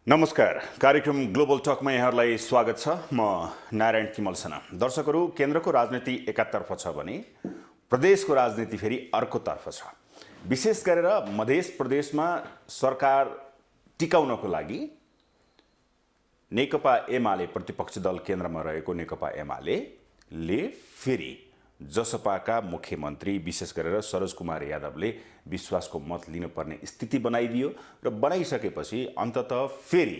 नमस्कार। कार्यक्रम ग्लोबल टकमा यहाँहरूलाई स्वागत छ। म नारायण तिमल सेना। दर्शकहरू, केन्द्रको राजनीति एकातर्फ छ भने प्रदेशको राजनीति फेरि अर्कोतर्फ छ। विशेष गरेर मध्य प्रदेशमा सरकार टिकाउनको लागि नेकपा एमाले प्रतिपक्षी दल केन्द्रमा रहेको नेकपा एमाले फेरि जसपाका मुख्यमन्त्री विशेष गरेर सरोज कुमार यादवले विश्वासको मत लिनुपर्ने स्थिति बनाइदियो र बनाइसकेपछि अन्ततः फेरि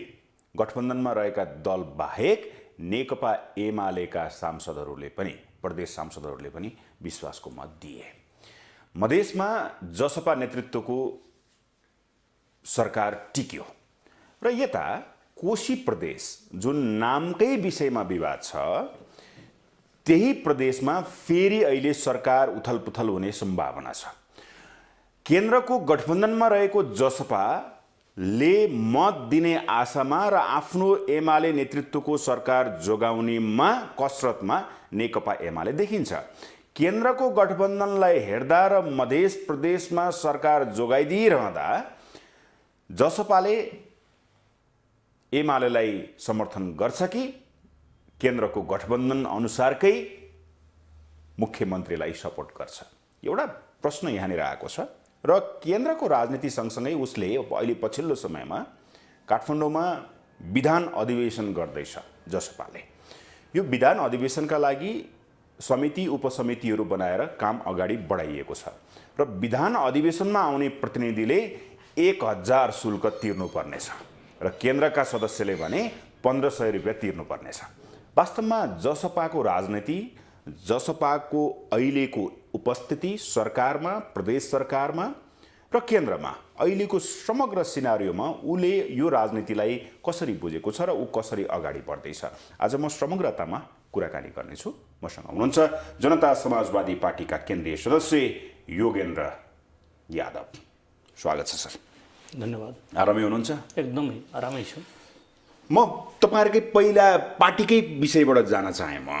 गठबन्धनमा रहेका दल बाहेक नेकपा एमालेका सांसदहरूले पनि प्रदेश सांसदहरूले पनि विश्वासको मत दिए। मधेसमा जसपा नेतृत्वको सरकार टिक्यो र यता कोशी प्रदेश जुन नामकै विषयमा विवाद छ त्यही प्रदेशमा फेरि अहिले सरकार उथलपुथल हुने सम्भावना छ। केन्द्रको गठबन्धनमा रहेको जसपाले मत दिने आशामा र आफ्नो एमाले नेतृत्वको सरकार जोगाउनेमा कसरतमा नेकपा एमाले देखिन्छ। केन्द्रको गठबन्धनलाई हेर्दा र मध्य प्रदेशमा सरकार जोगाइदिइरहँदा जसपाले एमालेलाई समर्थन गर्छ कि केन्द्रको गठबन्धन अनुसारकै मुख्यमन्त्रीलाई सपोर्ट गर्छ, एउटा प्रश्न यहाँनिर आएको छ। र केन्द्रको राजनीति सँगसँगै उसले अहिले पछिल्लो समयमा काठमाडौँमा विधान अधिवेशन गर्दैछ जसपाले। यो विधान अधिवेशनका लागि समिति उपसमितिहरू बनाएर काम अगाडि बढाइएको छ र विधान अधिवेशनमा आउने प्रतिनिधिले 1000 शुल्क तिर्नुपर्नेछ र केन्द्रका सदस्यले भने 1500 रुपियाँ तिर्नुपर्नेछ। वास्तवमा जसपाको राजनीति, जसपाको अहिलेको उपस्थिति सरकारमा, प्रदेश सरकारमा र केन्द्रमा अहिलेको समग्र सिनारियोमा उसले यो राजनीतिलाई कसरी बुझेको छ र ऊ कसरी अगाडि बढ्दैछ, आज म समग्रतामा कुराकानी गर्नेछु। मसँग हुनुहुन्छ जनता समाजवादी पार्टीका केन्द्रीय सदस्य योगेन्द्र यादव। स्वागत छ सर। धन्यवाद। आरामै हुनुहुन्छ? एकदमै आरामै छु। म तपाईहरुकै पहिला पार्टीकै विषयबाट जान चाहे। म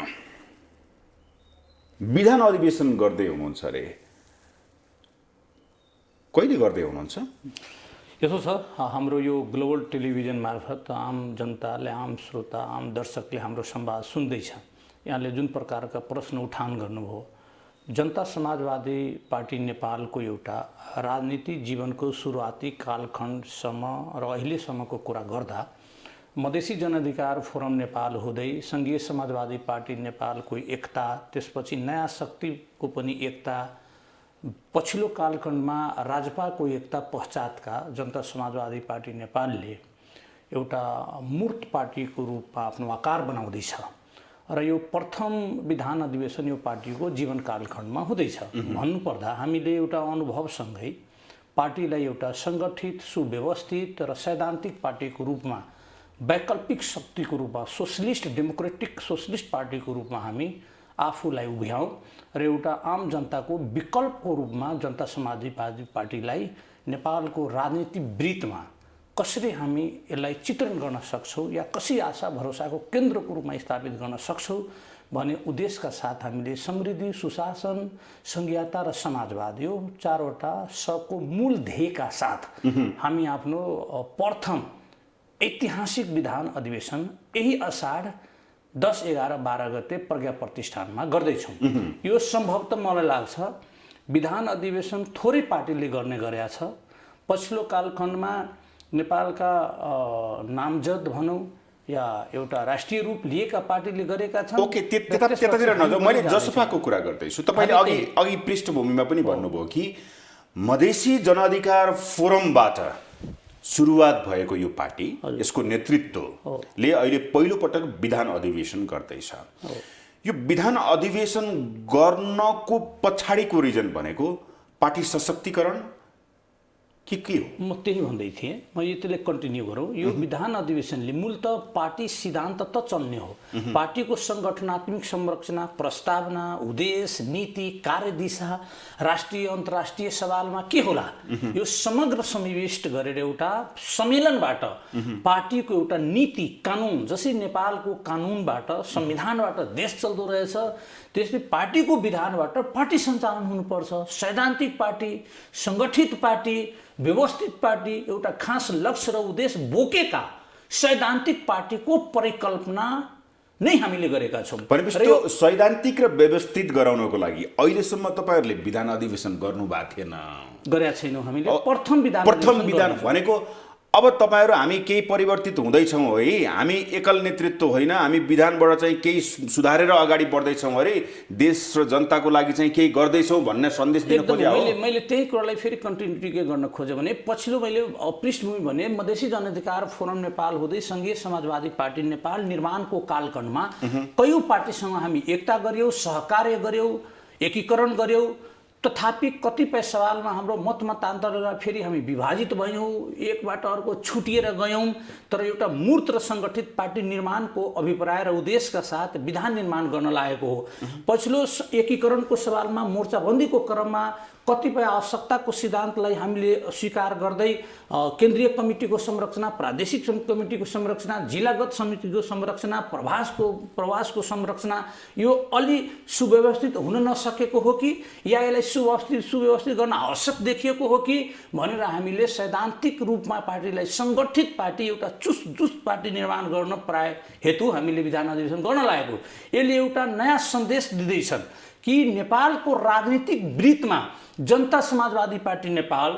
विधान अधिवेशन गर्दै हुनुहुन्छ अरे, कहिले गर्दै हुनुहुन्छ? यसो छ, हाम्रो यो ग्लोबल टेलिभिजन मार्फत आम जनताले, आम श्रोता, आम दर्शकले हाम्रो संवाद सुन्दैछ। यहाँले जुन प्रकारका प्रश्न उठान गर्नुभयो, जनता समाजवादी पार्टी नेपालको एउटा राजनीतिक जीवनको सुरुवाती कालखण्डसम्म र अहिलेसम्मको कुरा गर्दा मधेसी जनअधिकार फोरम नेपाल हुँदै सङ्घीय समाजवादी पार्टी नेपालको एकता, त्यसपछि नयाँ शक्तिको पनि एकता, पछिल्लो कालखण्डमा राजपाको एकता पश्चातका जनता समाजवादी पार्टी नेपालले एउटा मूर्त पार्टीको रूपमा आफ्नो आकार बनाउँदैछ र यो प्रथम विधान अधिवेशन यो पार्टीको जीवन कालखण्डमा हुँदैछ। भन्नुपर्दा हामीले एउटा अनुभवसँगै पार्टीलाई एउटा सङ्गठित, सुव्यवस्थित र सैद्धान्तिक पार्टीको रूपमा, वैकल्पिक शक्तिको रूपमा, सोशलिस्ट डेमोक्रेटिक सोशलिस्ट पार्टीको रूपमा हामी आफूलाई उभ्याउँ र एउटा आम जनताको विकल्पको रूपमा जनता समाजवादी पार्टीलाई नेपालको राजनीतिक वृत्तमा कसरी हामी यसलाई चित्रण गर्न सक्छौँ या कसरी आशा भरोसाको केन्द्रको रूपमा स्थापित गर्न सक्छौँ भन्ने उद्देश्यका साथ हामीले समृद्धि, सुशासन, संघीयता र समाजवाद यो चारवटा सबको मूल ध्येयका साथ हामी आफ्नो प्रथम ऐतिहासिक विधान अधिवेशन यही असाढ 10, 11, 12 गते प्रज्ञा प्रतिष्ठानमा गर्दैछौँ। यो सम्भवतः मलाई लाग्छ विधान अधिवेशन थोरै पार्टीले गर्ने गरेका छ। पछिल्लो कालखण्डमा नेपालका नामजद भनौँ या एउटा राष्ट्रिय रूप लिएका पार्टीले गरेका छन्। ओके, त्यतातिर नजाऊ, मैले जसपाको कुरा गर्दैछु। तपाईँले अघि पृष्ठभूमिमा पनि भन्नुभयो कि मधेसी जनअधिकार फोरमबाट सुरुवात भएको यो पार्टी, यसको नेतृत्वले अहिले पहिलोपटक विधान अधिवेशन गर्दैछ। यो विधान अधिवेशन गर्नको पछाडिको रिजन भनेको पार्टी सशक्तिकरण के हो? म त्यही भन्दै थिएँ। म यसले कन्टिन्यू गरौँ। यो विधान अधिवेशनले मूलतः पार्टी सिद्धान्त त चल्ने हो, पार्टीको सङ्गठनात्मक संरचना, प्रस्तावना, उद्देश्य, नीति, कार्यदिशा, राष्ट्रिय अन्तर्राष्ट्रिय सवालमा के होला, यो समग्र समाविष्ट गरेर एउटा सम्मेलनबाट पार्टीको एउटा नीति, कानुन, जसरी नेपालको कानुनबाट, संविधानबाट देश चल्दो रहेछ त्यसले पार्टीको विधानबाट पार्टी सञ्चालन हुनुपर्छ। सैद्धान्तिक पार्टी, सङ्गठित पार्टी, व्यवस्थित पार्टी, एउटा खास लक्ष्य र उद्देश्य बोकेका सैद्धान्तिक पार्टीको परिकल्पना नै हामीले गरेका छौँ। भनेपछि त्यो सैद्धान्तिक र व्यवस्थित गराउनको लागि अहिलेसम्म तपाईँहरूले विधान अधिवेशन गर्नुभएको थिएन। गरेका छैनौँ हामीले। प्रथम विधान भनेको अब तपाईँहरू हामी केही परिवर्तित हुँदैछौँ है, हामी एकल नेतृत्व होइन, हामी विधानबाट चाहिँ केही सुधारेर अगाडि बढ्दैछौँ अरे, देश र जनताको लागि चाहिँ केही गर्दैछौँ भन्ने सन्देश दिन खोज्या हो। मैले त्यही कुरालाई फेरि कन्टिन्युटी के गर्न खोजेँ भने पछिल्लो मैले पृष्ठभूमि भने मधेसी जनअधिकार फोरम नेपाल हुँदै सङ्घीय समाजवादी पार्टी नेपाल निर्माणको कालखण्डमा कयौँ पार्टीसँग हामी एकता गऱ्यौँ, सहकार्य गऱ्यौँ, एकीकरण गऱ्यौँ। तथापि कतिपय सवालमा हाम्रो मतमतान्तरले फेरि हामी विभाजित भयौँ, एकबाट अर्को छुटिएर गयौँ। तर एउटा मूर्त र सङ्गठित पार्टी निर्माणको अभिप्राय र उद्देश्यका साथ विधान निर्माण गर्न लागेको हो। पछिल्लो एकीकरणको सवालमा मोर्चाबन्दीको क्रममा कतिपय आवश्यकताको सिद्धान्तलाई हामीले स्वीकार गर्दै केन्द्रीय कमिटीको संरचना, प्रादेशिक कमिटीको संरचना, जिल्लागत समितिको संरचना, प्रवासको संरचना यो अलि सुव्यवस्थित हुन नसकेको हो कि या यसलाई सुव्यवस्थित गर्न आवश्यक देखिएको हो कि भनेर हामीले सैद्धान्तिक रूपमा पार्टीलाई सङ्गठित पार्टी, एउटा चुस्त पार्टी निर्माण गर्न प्राय हेतु हामीले विधान अधिवेशन गर्न लागेको। यसले एउटा नयाँ सन्देश दिँदैछन् कि नेपालको राजनीतिक वृत्तमा जनता समाजवादी पार्टी नेपाल,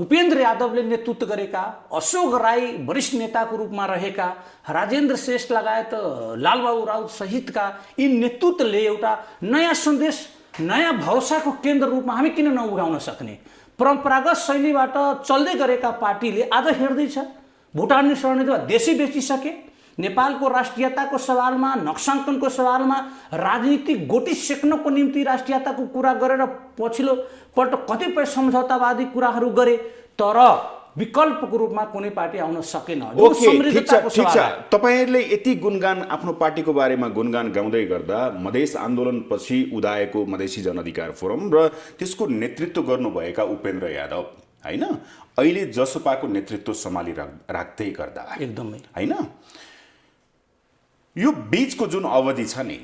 उपेन्द्र यादवले नेतृत्व गरेका, अशोक राई वरिष्ठ नेताको रूपमा रहेका, राजेन्द्र श्रेष्ठ लगायत लालबाबु राउत सहितका यी नेतृत्वले एउटा नयाँ सन्देश, नयाँ भरोसाको केन्द्र रूपमा हामी किन नउगाउन सक्ने? परम्परागत शैलीबाट चल्दै गरेका पार्टीले आज हेर्दैछ भुटानी शरणनीतिमा देशै बेचिसके, नेपालको राष्ट्रियताको सवालमा, नक्साङ्कनको सवालमा राजनीतिक गोटी सेक्नको निम्ति राष्ट्रियताको कुरा गरेर पछिल्लो पल्ट कतिपय सम्झौतावादी कुराहरू गरे, तर विकल्पको रूपमा कुनै पार्टी आउन सकेन। तपाईँहरूले यति गुणगान आफ्नो पार्टीको बारेमा गुणगान गाउँदै गर्दा मधेस आन्दोलनपछि उदाएको मधेसी जनअधिकार फोरम र त्यसको नेतृत्व गर्नुभएका उपेन्द्र यादव होइन, अहिले जसपाको नेतृत्व सम्हाली राख्दै गर्दा एकदमै होइन, यो बीचको जुन अवधि छ नि,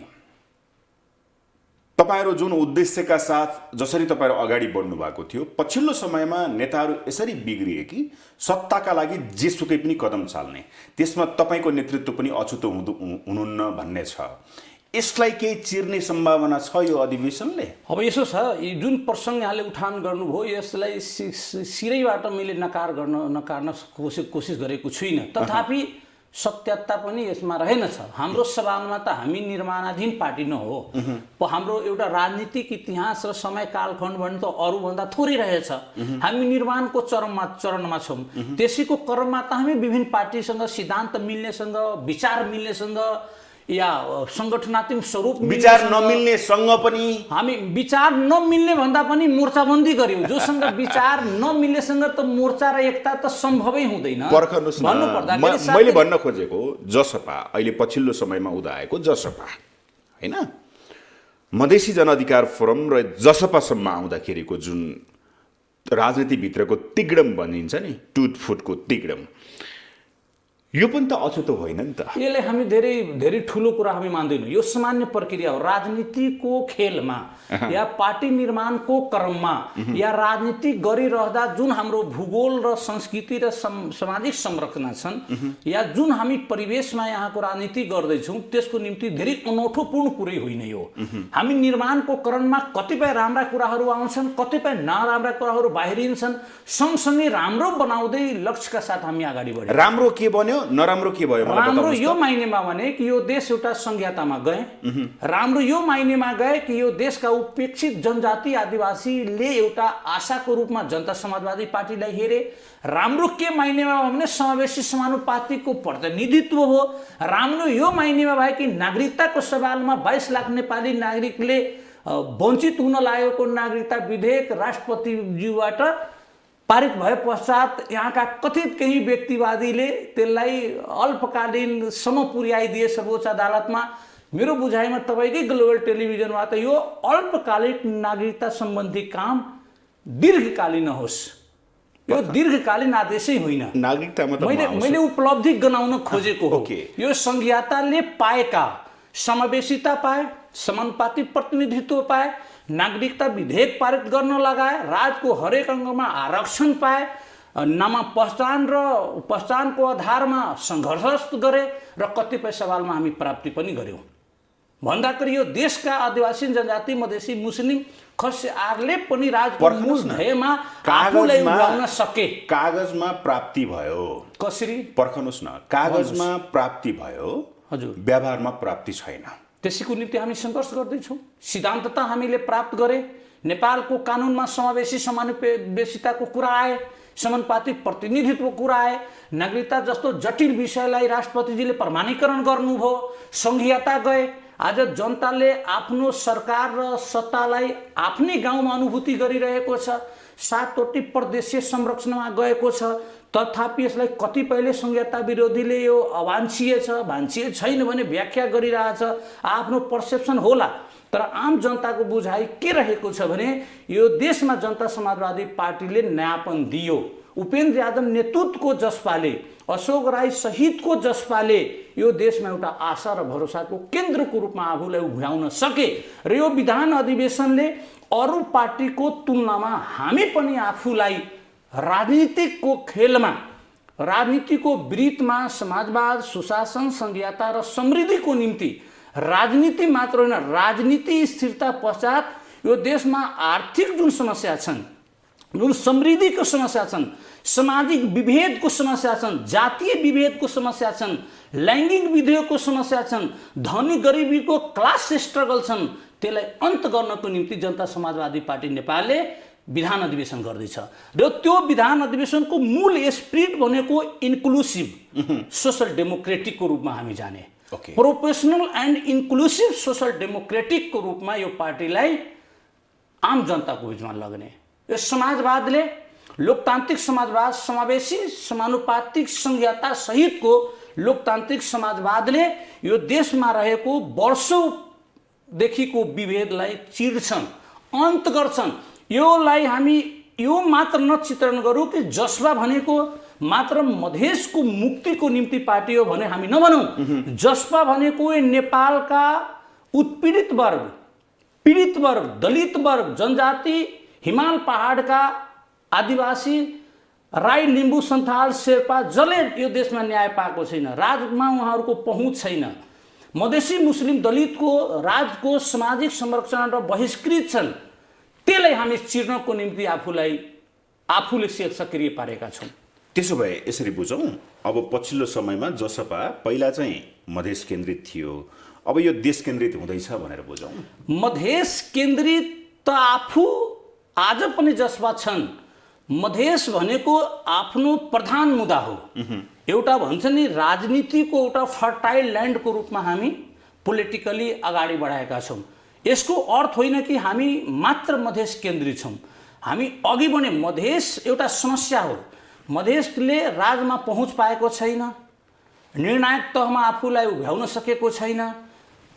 तपाईँहरू जुन उद्देश्यका साथ जसरी तपाईँहरू अगाडि बढ्नु भएको थियो, पछिल्लो समयमा नेताहरू यसरी बिग्रिए कि सत्ताका लागि जेसुकै पनि कदम चाल्ने, त्यसमा तपाईँको नेतृत्व पनि अछुतो हुनुहुन्न भन्ने छ। यसलाई केही चिर्ने सम्भावना छ यो अधिवेशनले? अब यसो छ, जुन प्रसङ्ग यहाँले उठान गर्नुभयो यसलाई सिरैबाट मैले नकार्न कोसिस गरेको छुइनँ। तथापि सत्यता पनि यसमा रहेनछ। हाम्रो सवालमा त हामी निर्माणाधीन पार्टी न हो, हाम्रो एउटा राजनीतिक इतिहास र समय कालखण्ड भने त अरूभन्दा थोरै रहेछ। हामी निर्माणको चरणमा छौँ। त्यसैको क्रममा त हामी विभिन्न पार्टीसँग सिद्धान्त मिल्नेसँग, विचार मिल्नेसँग या सङ्गठनात्मक स्वरूप विचार नमिल्नेसँग पनि हामी विचार नमिल्ने भन्दा पनि मोर्चाबन्दी गर्यौँ। जोसँग विचार नमिल्नेसँग त मोर्चा र एकता त सम्भवै हुँदैन। मैले भन्न खोजेको जसपा, अहिले पछिल्लो समयमा उदाएको जसपा होइन, मधेसी जनअधिकार फोरम र जसपासम्म आउँदाखेरिको जुन राजनीतिभित्रको तिग्डम भनिन्छ नि, टुटफुटको तिग्डम, यो पनि त अछुतो होइन नि त। यसले हामी धेरै ठुलो कुरा हामी मान्दैनौँ। यो सामान्य प्रक्रिया हो। राजनीतिको खेलमा या पार्टी निर्माणको क्रममा या राजनीति गरिरहँदा जुन हाम्रो भूगोल र संस्कृति र सामाजिक संरचना छन् या जुन हामी परिवेशमा यहाँको राजनीति गर्दैछौँ त्यसको निम्ति धेरै अनौठोपूर्ण कुरै होइन यो। हामी निर्माणको क्रममा कतिपय राम्रा कुराहरू आउँछन्, कतिपय नराम्रा कुराहरू बाहिरिन्छन्, सँगसँगै राम्रो बनाउँदै लक्ष्यका साथ हामी अगाडि बढ्यौँ। राम्रो के बन्यो, नराम्रो के भयो? राम्रो यो माइनेमा भने कि यो देश एउटा संघीयतामा गए, राम्रो यो माइनेमा गए कि यो देशका उपेक्षित जनजाति आदिवासीले एउटा आशाको रूपमा जनता समाजवादी पार्टीलाई हेरे। राम्रो के माइनेमा भने समावेशी समानुपातिको प्रतिनिधित्व हो। राम्रो यो माइनेमा भयो कि नागरिकताको सवालमा 22 लाख नेपाली नागरिकले वञ्चित हुन लागेको नागरिकता विधेयक राष्ट्रपतिज्यूबाट पारित भए पश्चात यहाँका कथित केही व्यक्तिवादीले त्यसलाई अल्पकालीनसम्म पुर्याइदिए सर्वोच्च अदालतमा। मेरो बुझाइमा तपाईँकै ग्लोबल टेलिभिजनमा त यो अल्पकालिक नागरिकता सम्बन्धी काम दीर्घकालीन होस्, यो दीर्घकालीन आदेशै होइन। नागरिकतामा मैले उपलब्धि गराउन खोजेको हो। यो संघीयताले पाएका समावेशिता पाए, समानुपातिक प्रतिनिधित्व पाए, नागरिकता विधेयक पारित गर्न लगाए, राज्यको हरेक अङ्गमा आरक्षण पाए, नामा पहिचानको आधारमा सङ्घर्ष गरे र कतिपय सवालमा हामी प्राप्ति पनि गऱ्यौँ। भन्दाखेरि यो देशका आदिवासी जनजाति मधेसी मुस्लिम खसियारले पनि राजको मूल ध्येयमा आफूलाई उभ्याउन सके। कागजमा प्राप्ति भयो, कसरी पर्खनुस् न, कागजमा प्राप्ति भयो, हजुर, व्यवहारमा प्राप्ति छैन। त्यसैको निम्ति हामी सङ्घर्ष गर्दैछौँ। सिद्धान्तता हामीले प्राप्त गरे, नेपालको कानुनमा समावेशी समानुपातिकताको कुरा आए, समानुपातिक प्रतिनिधित्वको कुरा आए, नागरिकता जस्तो जटिल विषयलाई राष्ट्रपतिजीले प्रमाणीकरण गर्नुभयो, सङ्घीयता गए। आज जनताले आफ्नो सरकार र सत्तालाई आफ्नै गाउँमा अनुभूति गरिरहेको छ। 7वटी प्रदेशीय संरचनामा गएको छ। तथापि यसलाई कतिपयले संहिता विरोधीले यो अवांछीय छ, वांछीय छैन भने व्याख्या गरिरहेछ। आफ्नो पर्सेप्सन होला, तर आम जनताको बुझाइ के रहेको छ भने यो देशमा जनता समाजवादी पार्टीले नयाँपन दियो। उपेन्द्र यादव नेतृत्वको जसपाले, अशोक राई सहितको जसपाले यो देशमा एउटा आशा र भरोसाको केन्द्रको रूपमा आफूलाई उभ्याउन सके र यो विधान अधिवेशनले अरू पार्टीको तुलनामा हामी पनि आफूलाई राजनीतिको खेलमा, राजनीतिको वृत्तमा समाजवाद, सुशासन, संघीयता र समृद्धिको निम्ति राजनीति मात्र होइन, राजनीति स्थिरता पश्चात यो देशमा आर्थिक जुन समस्या छन्, जुन समृद्धिको समस्या छन्, सामाजिक विभेदको समस्या छन्, जातीय विभेदको समस्या छन्, लैङ्गिक विभेदको समस्या छन्, धनी गरिबीको क्लास स्ट्रगल छन्, त्यसलाई अन्त गर्नको निम्ति जनता समाजवादी पार्टी नेपालले विधान अधिवेशन गर्दैछ। र त्यो विधान अधिवेशनको मूल स्पिरिट भनेको इन्क्लुसिभ सोसल डेमोक्रेटिकको रूपमा हामी जाने, प्रोफेसनल एन्ड इन्क्लुसिभ सोसल डेमोक्रेटिकको रूपमा यो पार्टीलाई आम जनताको बिचमा लग्ने। यो समाजवादले, लोकतान्त्रिक समाजवाद, समावेशी समानुपातिक संघीयता सहितको लोकतान्त्रिक समाजवादले यो देशमा रहेको वर्षौंदेखिको विभेदलाई चिर्छन्, अन्त गर्छन्। योलाई हामी यो मात्र नचित्रण गरौँ कि जसपा भनेको मात्र मधेसको मुक्तिको निम्ति पार्टी हो भने हामी नभनौँ। जसपा भनेको नेपालका उत्पीडित वर्ग, पीडित वर्ग, दलित वर्ग, जनजाति, हिमाल पहाडका आदिवासी, राई, लिम्बू, सन्थाल, शेर्पा जसले यो देशमा न्याय पाएको छैन, राजमा उहाँहरूको पहुँच छैन, मधेसी मुस्लिम दलितको राजको सामाजिक संरक्षण र बहिष्कृत छन्, त्यसलाई हामी चिर्नको निम्ति आफूले सक्रिय पारेका छौँ। त्यसो भए यसरी बुझौँ, अब पछिल्लो समयमा जसपा पहिला चाहिँ मधेस केन्द्रित थियो, अब यो देश केन्द्रित हुँदैछ भनेर बुझौँ। मधेस केन्द्रित त आफू आज पनि जसपा छन्। मधेस भनेको आफ्नो प्रधान मुद्दा हो। एउटा भन्छ नि राजनीतिको एउटा फर्टाइल ल्यान्डको रूपमा हामी पोलिटिकली अगाडि बढाएका छौँ। यसको अर्थ होइन कि हामी मात्र मधेस केन्द्रित छौँ। हामी अघि बढ्ने मधेस एउटा समस्या हो। मधेसले राजमा पहुँच पाएको छैन, निर्णायक तहमा आफूलाई उभ्याउन सकेको छैन,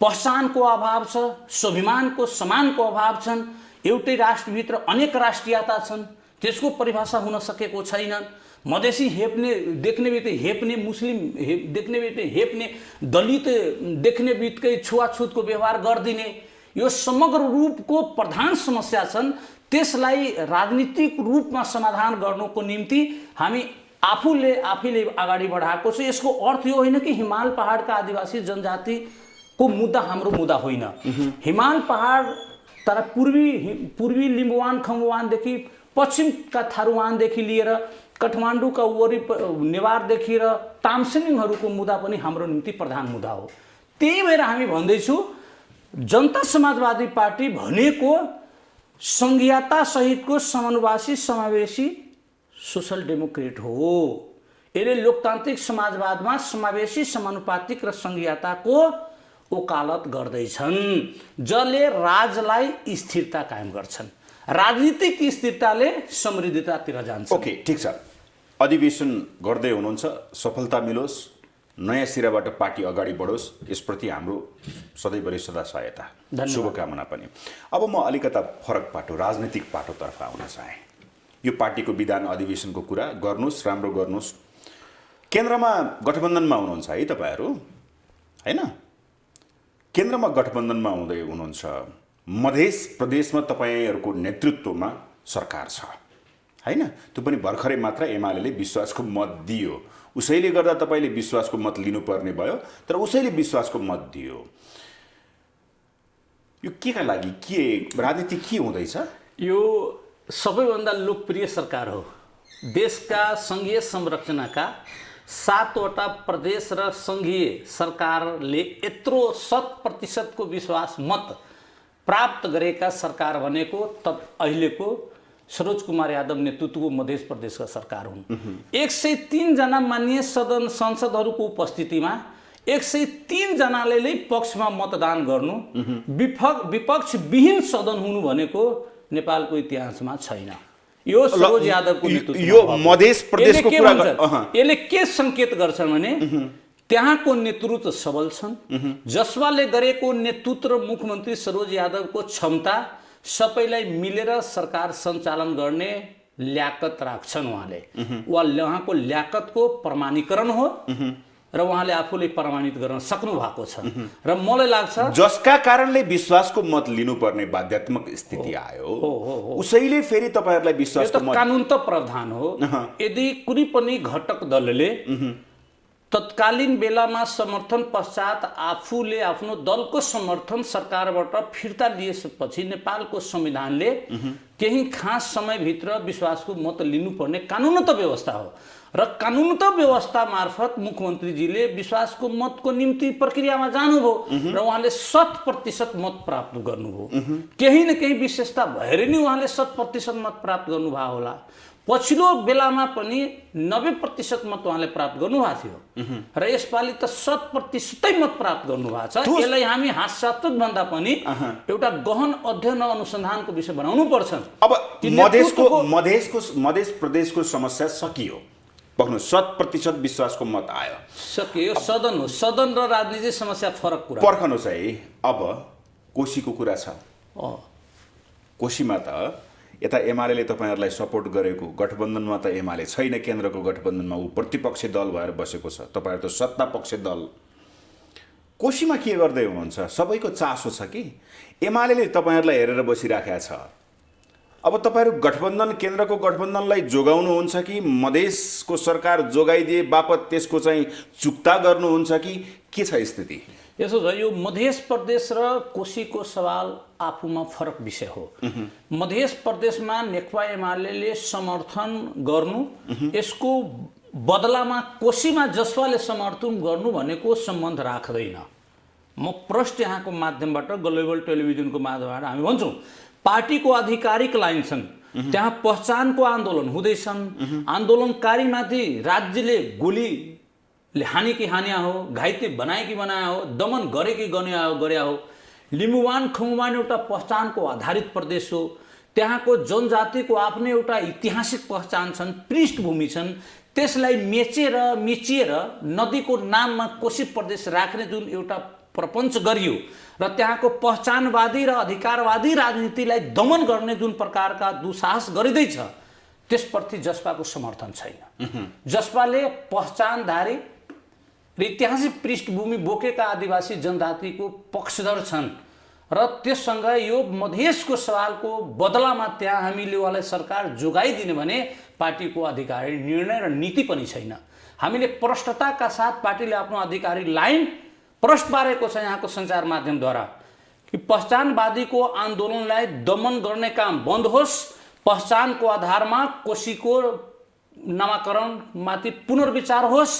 पहिचानको अभाव छ, स्वाभिमानको सम्मानको अभाव छन्, एउटै राष्ट्रभित्र अनेक राष्ट्रियता छन्, त्यसको परिभाषा हुन सकेको छैन। मधेसी हेप्ने देख्ने बित्तिकै हेप्ने, मुस्लिम देख्ने बित्तिकै हेप्ने, दलित देख्ने बित्तिकै छुवाछुतको व्यवहार गरिदिने, यो समग्र रूपको प्रधान समस्या छन्। त्यसलाई राजनीतिक रूपमा समाधान गर्नुको निम्ति हामी आफैले अगाडि बढाएको छ। यसको अर्थ यो होइन कि हिमाल पहाडका आदिवासी जनजातिको मुद्दा हाम्रो मुद्दा होइन। हिमाल पहाड तर पूर्वी लिम्बुवान खम्बुवानदेखि पश्चिमका थारुवानदेखि लिएर काठमाडौँका नेवारदेखि र तामसिङहरूको मुद्दा पनि हाम्रो निम्ति प्रधान मुद्दा हो। त्यही भएर हामी भन्दैछौँ जनता समाजवादी पार्टी भनेको संघीयता सहितको समानुपातिक समावेशी सोसल डेमोक्रेट हो। यसले लोकतान्त्रिक समाजवादमा समावेशी समानुपातिक र संघीयताको वकालत गर्दैछन्, जसले राजलाई स्थिरता कायम गर्छन्। राजनीतिक स्थिरताले समृद्धितातिर जान्छ। ओके, ठिक छ। अधिवेशन गर्दै हुनुहुन्छ, सफलता मिलोस्, नयाँ सिराबाट पार्टी अगाडि बढोस्, यसप्रति हाम्रो सधैँभरि सदा सहायता, शुभकामना पनि। अब म अलिकता फरक पाटो, राजनीतिक पाटोतर्फ आउन चाहेँ। यो पार्टीको विधान अधिवेशनको कुरा गर्नुहोस्, राम्रो गर्नुहोस्। केन्द्रमा गठबन्धनमा हुनुहुन्छ है तपाईँहरू, होइन? केन्द्रमा गठबन्धनमा हुनुहुन्छ, मधेस प्रदेशमा तपाईँहरूको नेतृत्वमा सरकार छ, हैन, त्यो पनि भर्खरै मात्र एमाले विश्वासको मत दियो। उसैले गर्दा तपाईँले विश्वासको मत लिनुपर्ने भयो, तर उसैले विश्वासको मत दियो। यो केका लागि, के राजनीति के हुँदैछ? यो सबैभन्दा लोकप्रिय सरकार हो। देशका सङ्घीय संरचनाका 7वटा प्रदेश र सङ्घीय सरकारले यत्रो 100% को विश्वास मत प्राप्त गरेका सरकार भनेको अहिलेको सरोज कुमार यादव नेतृत्वको मध्य प्रदेशका सरकार हुन्। 103 जना माननीय संसदहरूको उपस्थितिमा 103 जनाले नै पक्षमा मतदान गर्नु, विपक्ष विहीन सदन हुनु भनेको नेपालको इतिहासमा छैन। यो सरोज यादवको नेतृत्वमा यो मध्य प्रदेशको कुरा यसले के संकेत गर्छ भने त्यहाँको नेतृत्व सबल छन्। जसवाले गरेको नेतृत्व र मुख्यमन्त्री सरोज यादवको क्षमता सबैलाई मिलेर सरकार सञ्चालन गर्ने ल्याकत राख्छन् उहाँले। उहाँको ल्याकतको प्रमाणीकरण हो र उहाँले आफूले प्रमाणित गर्न सक्नु भएको छ र मलाई लाग्छ जसका कारणले विश्वासको मत लिनुपर्ने बाध्यात्मक स्थिति आयो उसैले फेरि तपाईहरुलाई विश्वासको मत, कानुन त प्रावधान हो। यदि कुनै पनि घटक दलले तत्कालीन बेलामा समर्थन पश्चात आफूले आफ्नो दलको समर्थन सरकारबाट फिर्ता लिएपछि नेपालको संविधानले केही खास समयभित्र विश्वासको मत लिनुपर्ने कानुनत व्यवस्था हो र कानुनत व्यवस्था मार्फत मुख्यमन्त्रीजीले विश्वासको मतको निम्ति प्रक्रियामा जानुभयो र उहाँले 100% मत प्राप्त गर्नुभयो। केही न केही विशेषता भएर नै उहाँले 100% मत प्राप्त गर्नुभयो होला। पछिल्लो बेलामा पनि 90% मत उहाँले प्राप्त गर्नुभएको थियो र यसपालि त 100% मत प्राप्त गर्नुभएको छ। यसलाई हामी हास्यास्पद भन्दा पनि एउटा गहन अध्ययन अनुसन्धानको विषय बनाउनु पर्छ। अब मध्य प्रदेशको समस्या सकियो, बग्नु 100% विश्वासको मत आयो, सकियो। सदन हो, सदन र राजनीतिक समस्या फरक कुरा। पर्खनुहोस् है, अब कोशीको कुरा छ। कोशीमा त यता एमाले तपाईहरुलाई सपोर्ट गरेको गठबन्धनमा त एमाले छैन, केन्द्रको गठबन्धनमा ऊ प्रतिपक्षी दल भएर बसेको छ, तपाईहरु त सत्तापक्षी दल। कोशीमा के गर्दै हुनुहुन्छ? सबैको चासो छ कि एमाले तपाईहरुलाई हेरेर बसिराखेको छ। अब तपाईहरु गठबन्धन, केन्द्रको गठबन्धनलाई जोगाउनुहुन्छ कि मधेसको सरकार जोगाइदिए बापत त्यसको चाहिँ चुक्ता गर्नुहुन्छ कि के छ स्थिति? यसो छ, यो मध्य प्रदेश र कोशीको सवाल आफूमा फरक विषय हो। मध्य प्रदेशमा नेकपा एमाले समर्थन गर्नु, यसको बदलामा कोशीमा जसवाले समर्थन गर्नु भनेको सम्बन्ध राख्दैन। म प्रश्न यहाँको माध्यमबाट, ग्लोबल टेलिभिजनको माध्यमबाट हामी भन्छौँ पार्टीको आधिकारिक लाइन छन्, त्यहाँ पहिचानको आन्दोलन हुँदैछन्। आन्दोलनकारीमाथि राज्यले गोली हानि कि हानिया हो, घाइते बनाए कि बनाया हो, दमन गरे कि गरे हो। लिम्बुवान खमुवान एउटा पहिचानको आधारित प्रदेश हो। त्यहाँको जनजातिको आफ्नै एउटा ऐतिहासिक पहिचान छन्, पृष्ठभूमि छन्। त्यसलाई मिचिएर नदीको नाममा कोशी प्रदेश राख्ने जुन एउटा प्रपञ्च गरियो र त्यहाँको पहिचानवादी र अधिकारवादी राजनीतिलाई दमन गर्ने जुन प्रकारका दुस्साहस गरिँदैछ त्यसप्रति जसपाको समर्थन छैन। जसपाले पहिचानधारी र ऐतिहासिक पृष्ठभूमि बोकेका आदिवासी जनजातिको पक्षधर छन् र त्यससँग यो मधेसको सवालको बदलामा त्यहाँ हामीले उहाँलाई सरकार जोगाइदिने भने पार्टीको आधिकारिक निर्णय र नीति पनि छैन। हामीले प्रष्टताका साथ पार्टीले आफ्नो आधिकारिक लाइन प्रश्न पारेको छ यहाँको सञ्चार माध्यमद्वारा कि पहिचानवादीको आन्दोलनलाई दमन गर्ने काम बन्द होस्, पहिचानको आधारमा कोशीको नामाकरणमाथि पुनर्विचार होस्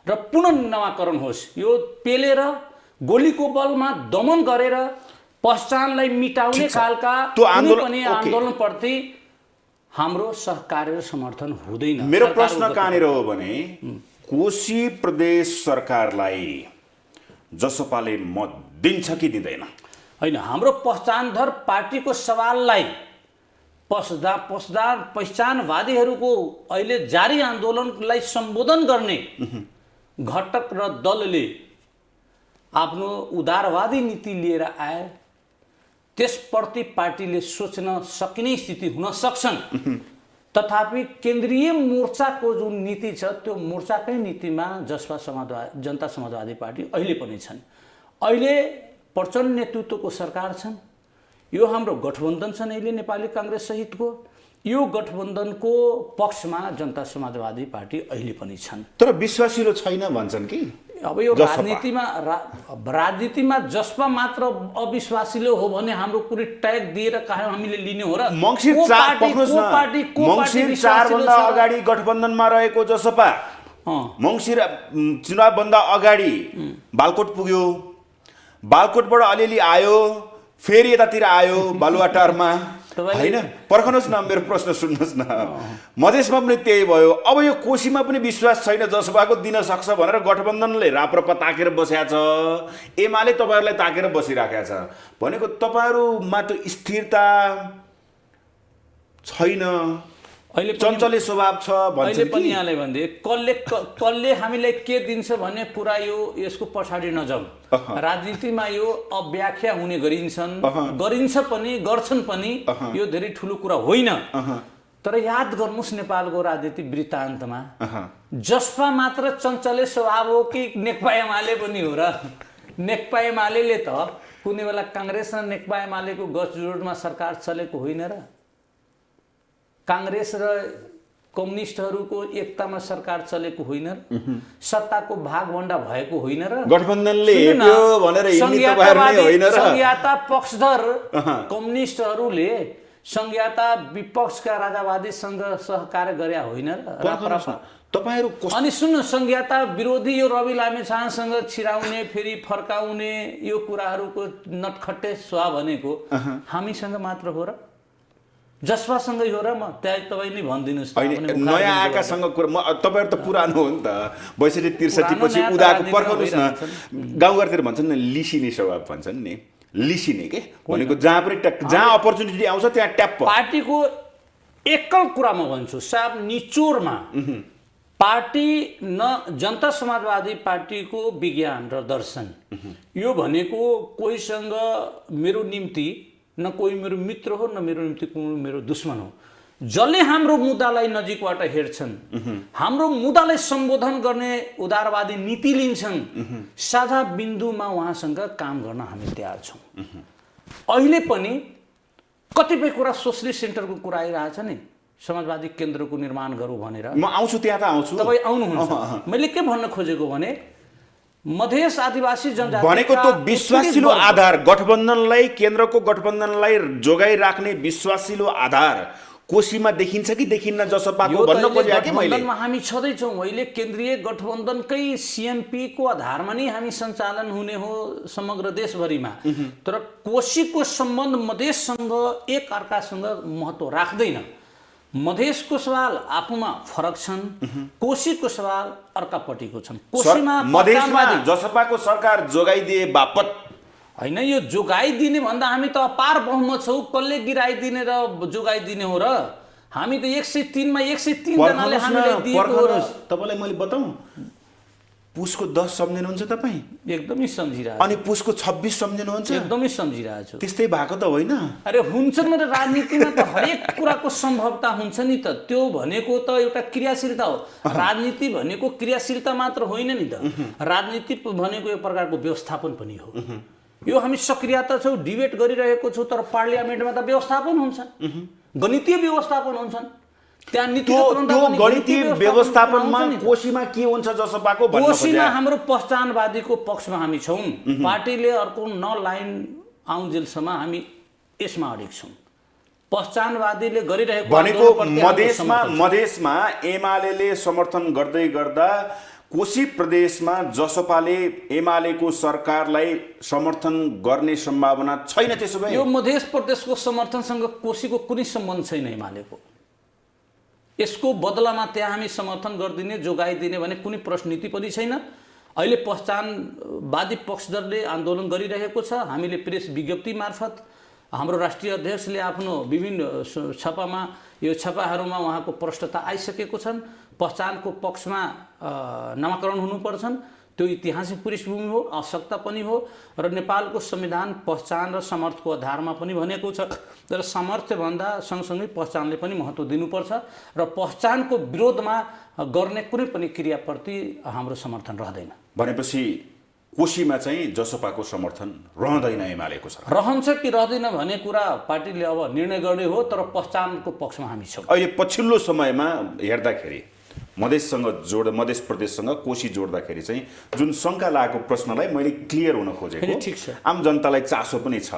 र पुनर्नामाकरण होस्। यो पेलेर गोलीको बलमा दमन गरेर पहिचानलाई मिटाउने खालका कुनै पनि आन्दोलनप्रति हाम्रो सहकार्य र समर्थन हुँदैन। मेरो प्रश्न कहाँनिर हो भने कोशी प्रदेश सरकारलाई जसपाले मत दिन्छ कि दिँदैन? हैन, हाम्रो पहिचानधर पार्टीको सवाललाई पहिचानवादीहरूको अहिले जारी आन्दोलनलाई सम्बोधन गर्ने घटक र दलले आफ्नो उदारवादी नीति लिएर आए, त्यसप्रति पार्टीले सोच्न सकिने स्थिति हुन सक्छन्। तथापि केन्द्रीय मोर्चाको जुन नीति छ त्यो मोर्चाकै नीतिमा जसपा समाजवादी, जनता समाजवादी पार्टी अहिले पनि छन्। अहिले प्रचण्ड नेतृत्वको सरकार छन्। यो हाम्रो गठबन्धन छन् अहिले नेपाली काङ्ग्रेस सहितको। यो गठबन्धनको पक्षमा जनता समाजवादी पार्टी अहिले पनि छन्। तर विश्वासिलो छैन भन्छन् कि। अब यो जसपा। राजनीतिमा जसपा मात्र अविश्वासिलो हो भने हाम्रो कुनै ट्याग दिएर कहाँ हामीले लिने हो र? मङ्सिर 4 भन्दा अगाडि गठबन्धनमा रहेको जसपा मङ्सिर चुनावभन्दा अगाडि बालकोट पुग्यो, बालकोटबाट अलिअलि आयो, फेरि यतातिर आयो बालुवाटारमा, होइन? पर्खनुहोस् न, मेरो प्रश्न सुन्नुहोस् न। मधेसमा पनि त्यही भयो। अब यो कोशीमा पनि विश्वास छैन जसपाको दिन सक्छ भनेर गठबन्धनले राप्रपा ताकेर बसेको छ, एमाले तपाईँहरूलाई ताकेर बसिराखेको छ। भनेको तपाईँहरूमा त स्थिरता छैन, अहिले चञ्चले स्वभाव छ भन्छ अहिले पनि यहाँले भन्दै कसले हामीलाई के दिन्छ भन्ने कुरा यसको पछाडि नजाउँ। राजनीतिमा यो अव्याख्या हुने गरिन्छ पनि, गर्छन् पनि, यो धेरै ठुलो कुरा होइन। तर याद गर्नुहोस् नेपालको राजनीतिक वृत्तान्तमा जसपा मात्र चञ्चले स्वभाव हो कि नेकपा एमाले पनि हो र? नेकपा एमाले त कुनै बेला काङ्ग्रेस र नेकपा एमालेको गठजोडमा सरकार चलेको होइन र? काङ्ग्रेस र कम्युनिस्टहरूको एकतामा सरकार चलेको होइन र? सत्ताको भागभण्डा भएको होइन र? गठबन्धनले हेप्यो भनेर हिँड्ने तपाईँहरू नै होइन र? संघीयता पक्षधर कम्युनिस्टहरूले संघीयता विपक्षका राजावादीसँग सहकार्य गरे होइन र? तपाईँहरू अनि सुन्नु, संघीयता विरोधी यो रवि लामेछानेसँग छिराउने फेरि फर्काउने यो कुराहरूको नटखट्टे स्वभाव भनेको हामीसँग मात्र हो र? जसपासँगै हो र? म त्यहाँ तपाईँ नै भनिदिनुहोस्। नयाँ आएकासँग कुरा, तपाईँहरू त पुरानो हो नि त, 62-63 पछि उदाको। पर्खाउनुहोस् न, गाउँघरतिर भन्छन् नि लिसिने स्वभाव भन्छन् नि, लिसिने के भनेको जहाँ पनि जहाँ अपर्च्युनिटी आउँछ त्यहाँ ट्याप। पार्टीको एकल कुरा म भन्छु, साब निचोरमा पार्टी न जनता समाजवादी पार्टीको विज्ञान र दर्शन यो भनेको कोहीसँग मेरो निम्ति न कोही मेरो मित्र हो, न मेरो निम्ति कोही मेरो दुश्मन हो। जसले हाम्रो मुद्दालाई नजिकबाट हेर्छन्, हाम्रो मुद्दालाई सम्बोधन गर्ने उदारवादी नीति लिन्छन्, साझा बिन्दुमा उहाँसँग काम गर्न हामी तयार छौँ। अहिले पनि कतिपय कुरा सोशलिस्ट सेन्टरको कुरा आइरहेछ नि, समाजवादी केन्द्रको निर्माण गरौँ भनेर। म आउँछु, त्यहाँ त आउँछु। तपाईँ आउनुहुन्छ। मैले के भन्न खोजेको भने मधेस आदिवासी जनजाति भनेको त विश्वासिलो आधार, गठबन्धनलाई, केन्द्रको गठबन्धनलाई जोगाइराख्ने विश्वासिलो आधार कोशीमा देखिन्छ कि देखिन्न जसपाको भन्न खोजेको के मैले। हामी छँदैछौँ अहिले केन्द्रीय गठबन्धनकै सिएमपी को आधारमा नै हामी सञ्चालन हुने हो समग्र देशभरिमा। तर कोशीको सम्बन्ध मधेससँग एक अर्कासँग महत्त्व राख्दैन। मधेसको सवाल आफूमा फरक छन्, कोशीको सवाल अर्कापट्टिको छन्। कोशीमा मधेसमा जसपाको सरकार जोगाइदिए बापत होइन, यो जोगाइदिने भन्दा हामी त अपार बहुमत छौँ, कसले गिराइदिने र जोगाइदिने हो र? हामी त 103 मा 103 जनाले हामीलाई दिएको हो र। तपाईँलाई मैले बताउँ, पुसको 10 सम्झिनुहुन्छ तपाईँ? एकदमै सम्झिरहेको। अनि पुसको 26 सम्झिनुहुन्छ? एकदमै सम्झिरहेको छु। त्यस्तै भएको त होइन? अरे हुन्छ नि, राजनीतिमा त हरेक कुराको सम्भवता हुन्छ नि त। त्यो भनेको त एउटा क्रियाशीलता हो। राजनीति भनेको क्रियाशीलता मात्र होइन नि त, राजनीति भनेको एक प्रकारको व्यवस्थापन पनि हो। यो हामी सक्रियता छौँ, डिबेट गरिरहेको छौँ, तर पार्लियामेन्टमा त व्यवस्थापन हुन्छ, गणितीय व्यवस्थापन हुन्छन्। त्यहाँ गणितीय व्यवस्थापनमा कोशीमा के हुन्छ जसपाको? कोशीमा हाम्रो पहिचानवादीको पक्षमा हामी छौँ। पार्टीले अर्को लाइन आउन्जेलसम्म हामी यसमा अडिग छौँ। पहिचानवादीले गरिरहेको भनेको मधेसमा एमाले समर्थन गर्दै गर्दा कोशी प्रदेशमा जसपाले एमालेको सरकारलाई समर्थन गर्ने सम्भावना छैन। त्यसो भए यो मधेस प्रदेशको समर्थनसँग कोशीको कुनै सम्बन्ध छैन एमालेको। यसको बदलामा त्यहाँ हामी समर्थन गरिदिने, जोगाइदिने भने कुनै प्रश्ननीति पनि छैन। अहिले पहिचानवादी पक्षधरले आन्दोलन गरिरहेको छ। हामीले प्रेस विज्ञप्ति मार्फत हाम्रो राष्ट्रिय अध्यक्षले आफ्नो विभिन्न छापामा यो छापाहरूमा उहाँको प्रष्टता आइसकेको छन्। पहिचानको पक्षमा नामाकरण हुनुपर्छन्, त्यो ऐतिहासिक पृष्ठभूमि हो, आवश्यकता पनि हो र नेपालको संविधान पहिचान र समर्थको आधारमा पनि भनेको छ। तर सामर्थ्यभन्दा सँगसँगै पहिचानले पनि महत्त्व दिनुपर्छ र पहिचानको विरोधमा गर्ने कुनै पनि क्रियाप्रति हाम्रो समर्थन रहँदैन। भनेपछि कोशीमा चाहिँ जसपाको समर्थन रहँदैन एमालेको सरकार। रहन्छ कि रहँदैन भन्ने कुरा पार्टीले अब निर्णय गर्ने हो, तर पहिचानको पक्षमा हामी छौँ। अहिले पछिल्लो समयमा हेर्दाखेरि मधेस प्रदेशसँग कोशी जोड्दाखेरि चाहिँ जुन शङ्का लागेको प्रश्नलाई मैले क्लियर हुन खोजेको, ठिक छ। आम जनतालाई चासो पनि छ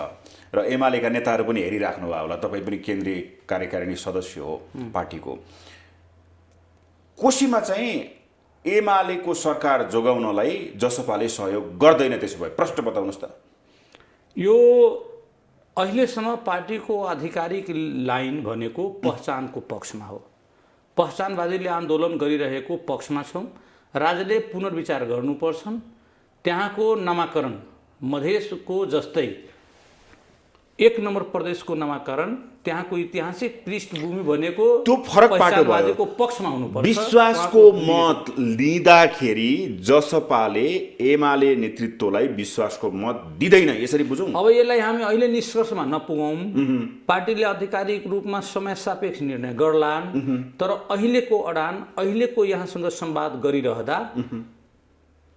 र एमालेका नेताहरू पनि हेरिराख्नु भयो होला, तपाईँ पनि केन्द्रीय कार्यकारिणी सदस्य हो पार्टीको। कोशीमा चाहिँ एमालेको सरकार जोगाउनलाई जसपाले सहयोग गर्दैन, त्यसो भए प्रश्न बताउनुहोस् त। यो अहिलेसम्म पार्टीको आधिकारिक लाइन भनेको पहिचानको पक्षमा हो। पहिचानवादीले आन्दोलन गरिरहेको पक्षमा छौँ। राज्यले पुनर्विचार गर्नुपर्छन्। त्यहाँको नामाकरण मधेसको जस्तै 1 नम्बर प्रदेशको नामाकरण त्यहाँको ऐतिहासिक पृष्ठभूमि भनेको त्यो फरक पाटो भयो। पहिचानवादीको पक्षमा हुनुपर्छ। विश्वासको मत लिँदाखेरि जसपाले एमाले नेतृत्वलाई विश्वासको मत दिँदैन, यसरी बुझौँ। अब यसलाई हामी अहिले निष्कर्षमा नपुगौँ। पार्टीले आधिकारिक रूपमा समय सापेक्ष निर्णय गर्लान्, तर अहिलेको अडान, अहिलेको यहाँसँग संवाद गरिरहँदा